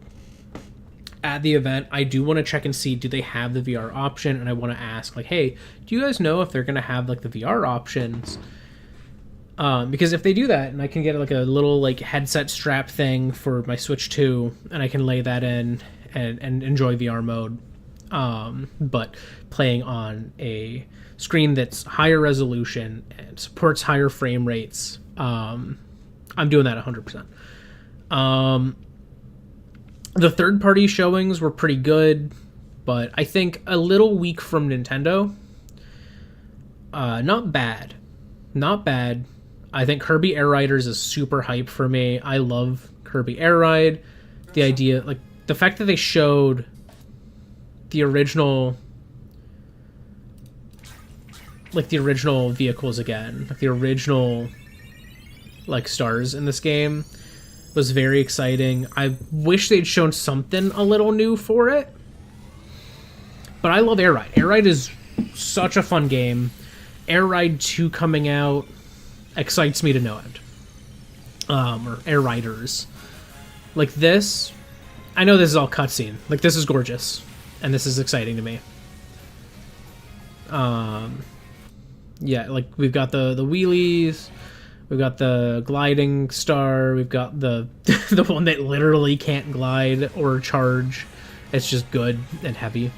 at the event, I do want to check and see, do they have the VR option? And I want to ask, like, hey, do you guys know if they're going to have, like, the VR options? Because if they do that, and I can get, like, a little, like, headset strap thing for my Switch 2, and I can lay that in and enjoy VR mode, but playing on a screen that's higher resolution and supports higher frame rates, I'm doing that 100%. The third-party showings were pretty good, but I think a little weak from Nintendo. Not bad. Not bad. I think Kirby Air Riders is super hype for me. I love Kirby Air Ride. The idea, like, the fact that they showed the original, like, the original vehicles again, like, the original, like, stars in this game was very exciting. I wish they'd shown something a little new for it. But I love Air Ride. Air Ride is such a fun game. Air Ride 2 coming out excites me to no end. Or Air Riders. Like this, I know this is all cutscene. Like, this is gorgeous. And this is exciting to me. Yeah, like, we've got the wheelies. We've got the gliding star. We've got the the one that literally can't glide or charge. It's just good and heavy.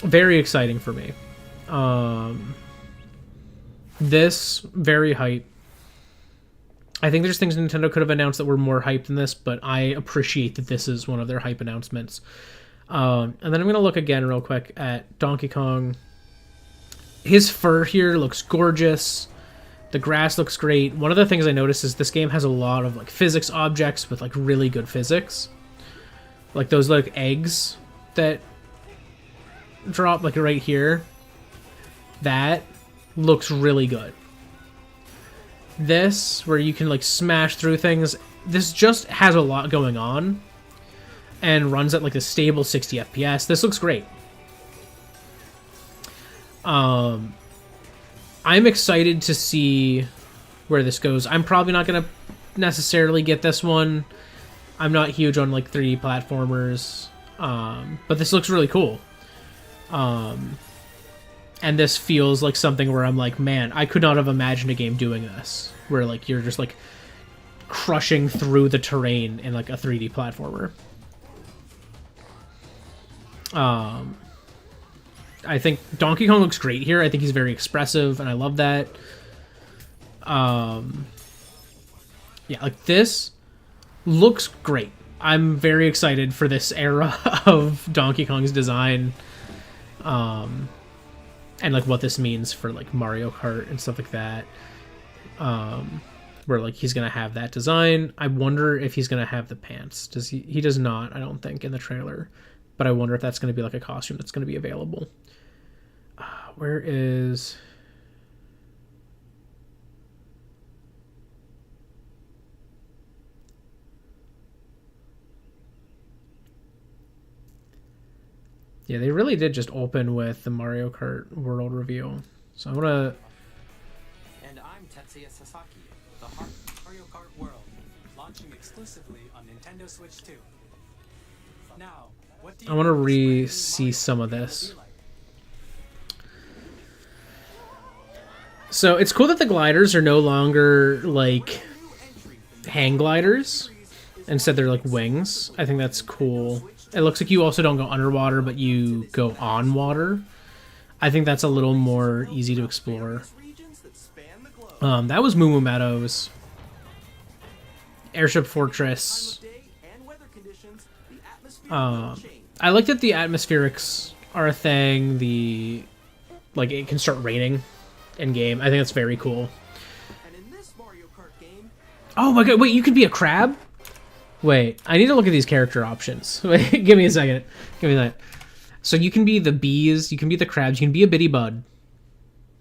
Very exciting for me. This, very hype. I think there's things Nintendo could have announced that were more hype than this, but I appreciate that this is one of their hype announcements. And then I'm going to look again real quick at Donkey Kong. His fur here looks gorgeous. The grass looks great. One of the things I noticed is this game has a lot of like physics objects with like really good physics. Like those like eggs that drop like right here. That looks really good. This, where you can like smash through things, this just has a lot going on and runs at like a stable 60 FPS. This looks great. I'm excited to see where this goes. I'm probably not going to necessarily get this one. I'm not huge on like 3D platformers, but this looks really cool. And this feels like something where I'm like, man, I could not have imagined a game doing this. Where like you're just like crushing through the terrain in like a 3D platformer. I think Donkey Kong looks great here. I think he's very expressive, and I love that. Yeah, like this looks great. I'm very excited for this era of Donkey Kong's design. And like what this means for like Mario Kart and stuff like that. Where like he's gonna have that design. I wonder if he's gonna have the pants. Does he does not, I don't think, in the trailer. But I wonder if that's gonna be like a costume that's gonna be available. Where is... Yeah, they really did just open with the Mario Kart World reveal. So I'm gonna... And I'm Tetsuya Sasaki, the Mario Kart World, launching exclusively on Nintendo Switch 2. Now, what do you I want to think this brand new see Mario some of Kart will this. be like? So it's cool that the gliders are no longer like hang gliders. Instead they're like wings. I think that's cool. It looks like you also don't go underwater, but you go on water. I think that's a little more easy to explore. That was Moo Moo Meadows. Airship Fortress. I like that the atmospherics are a thing. The like it can start raining in game. I think that's very cool. Oh my god! Wait, you could be a crab? Wait, I need to look at these character options. Wait, give me a second. Give me that. So you can be the bees, you can be the crabs, you can be a bitty bud.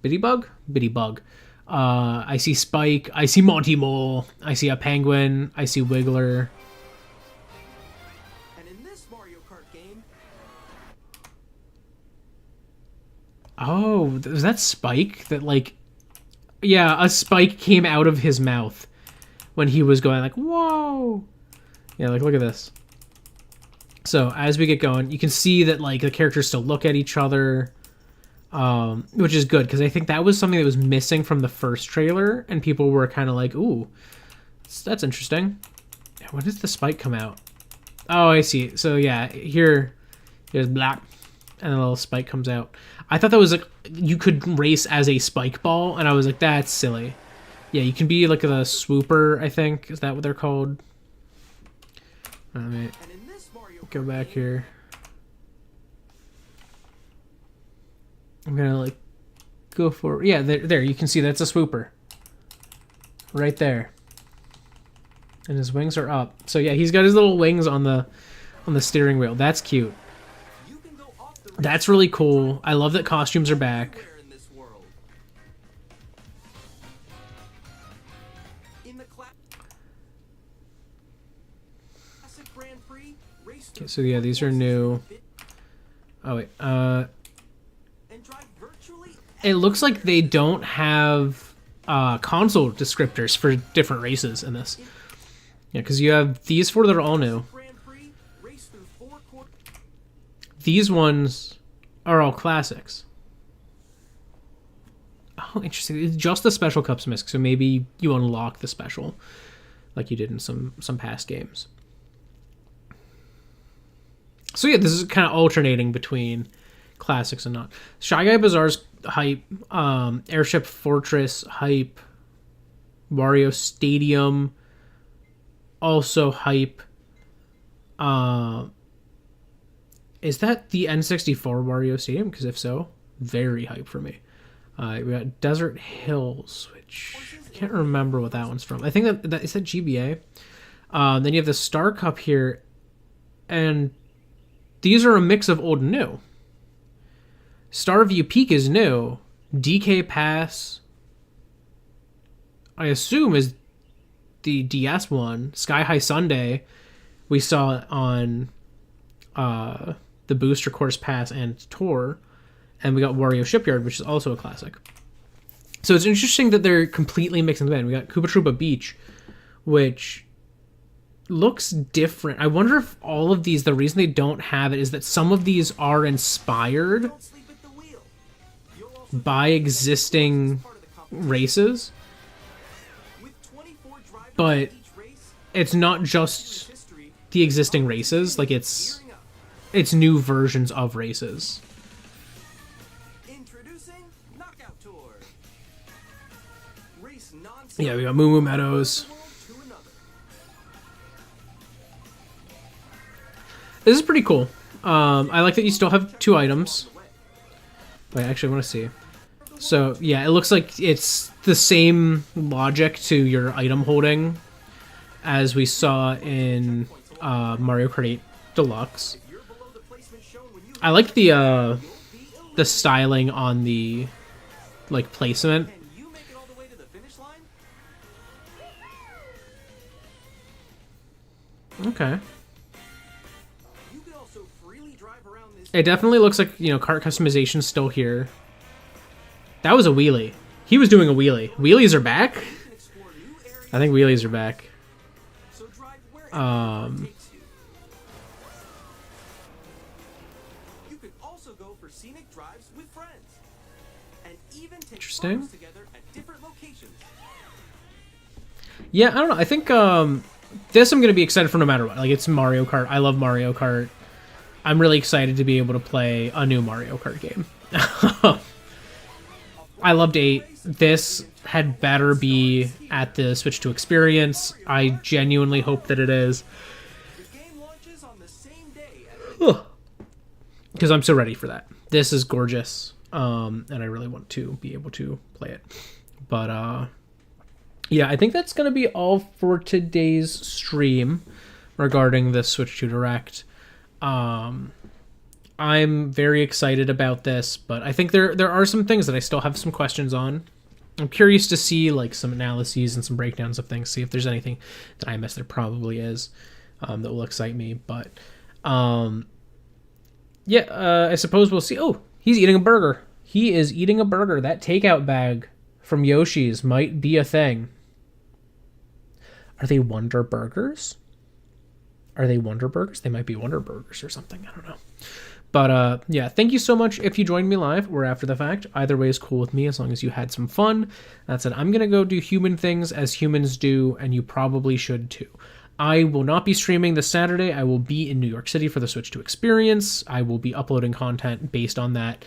Bitty bug? Bitty bug. I see Spike, I see Monty Mole, I see a penguin, I see Wiggler. And in this Mario Kart game... Oh, was that Spike? That like... Yeah, a spike came out of his mouth when he was going like, whoa! Yeah, like, look at this. So, as we get going, you can see that, like, the characters still look at each other, which is good, because I think that was something that was missing from the first trailer, and people were kind of like, ooh, that's interesting. When does the spike come out? Oh, I see. So, yeah, here's black, and a little spike comes out. I thought that was, like, you could race as a spike ball, and I was like, that's silly. Yeah, you can be, like, a swooper, I think. Is that what they're called? Let me go back here. I'm gonna like go for, yeah, there you can see that's a swooper. right there. And his wings are up. So yeah, he's got his little wings on the steering wheel. That's cute. That's really cool. I love that costumes are back. Okay, so yeah, these are new. Oh wait, it looks like they don't have console descriptors for different races in this. Yeah, because you have these four that are all new. These ones are all classics. Oh, interesting. It's just the special cups missing, so maybe you unlock the special, like you did in some past games. So yeah, this is kind of alternating between classics and not. Shy Guy Bazaar's hype, Airship Fortress hype, Wario Stadium also hype. Is that the N64 Wario Stadium? Because if so, very hype for me. We got Desert Hills, which I can't remember what that one's from. I think that is that GBA. Then you have the Star Cup here, and these are a mix of old and new. Starview Peak is new. DK Pass, I assume, is the DS one. Sky High Sunday, we saw it on the Booster Course Pass and Tour. And we got Wario Shipyard, which is also a classic. So it's interesting that they're completely mixing them in. We got Koopa Troopa Beach, which looks different. I wonder if all of these, the reason they don't have it is that some of these are inspired by existing races. But it's not just the existing races. Like, it's new versions of races. Yeah, we got Moo Moo Meadows. This is pretty cool. I like that you still have 2 items. Wait, actually, I want to see. So, yeah, it looks like it's the same logic to your item holding as we saw in Mario Kart 8 Deluxe. I like the styling on the, like, placement. Okay. It definitely looks like, you know, kart customization's still here. That was a wheelie. He was doing a wheelie. Wheelies are back? I think wheelies are back. Interesting. Yeah, I don't know. I think this I'm going to be excited for no matter what. Like, it's Mario Kart. I love Mario Kart. I'm really excited to be able to play a new Mario Kart game. I loved 8. This had better be at the Switch 2 experience. I genuinely hope that it is. Because I'm so ready for that. This is gorgeous. And I really want to be able to play it. But, yeah, I think that's going to be all for today's stream regarding the Switch 2 Direct. I'm very excited about this, but I think there are some things that I still have some questions on. I'm curious to see, like, some analyses and some breakdowns of things, see if there's anything that I missed. There probably is, that will excite me, but yeah, I suppose we'll see. Oh, he's eating a burger. He is eating a burger. That takeout bag from Yoshi's might be a thing. Are they Wonder Burgers? Are they Wonder Burgers? They might be Wonder Burgers or something. I don't know. But, yeah, thank you so much if you joined me live or after the fact. Either way is cool with me as long as you had some fun. That said, I'm going to go do human things as humans do, and you probably should too. I will not be streaming this Saturday. I will be in New York City for the Switch 2 experience. I will be uploading content based on that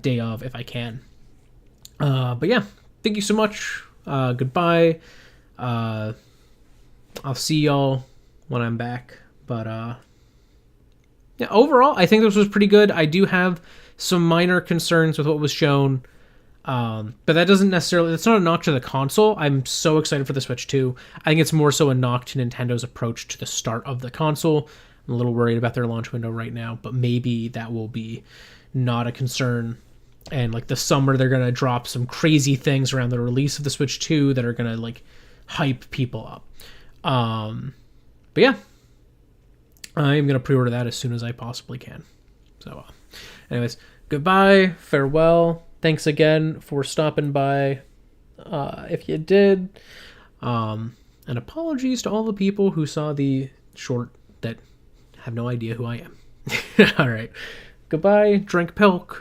day of if I can. But, yeah, thank you so much. Goodbye. I'll see y'all when I'm back. But yeah, overall, I think this was pretty good. I do have some minor concerns with what was shown. But that doesn't necessarily, that's not a knock to the console. I'm so excited for the Switch 2. I think it's more so a knock to Nintendo's approach to the start of the console. I'm a little worried about their launch window right now, but maybe that will be not a concern. And like the summer, they're going to drop some crazy things around the release of the Switch 2 that are going to like hype people up. But yeah, I'm going to pre-order that as soon as I possibly can. So anyways, goodbye, farewell. Thanks again for stopping by, if you did. And apologies to all the people who saw the short that have no idea who I am. All right. Goodbye. Drink pilk.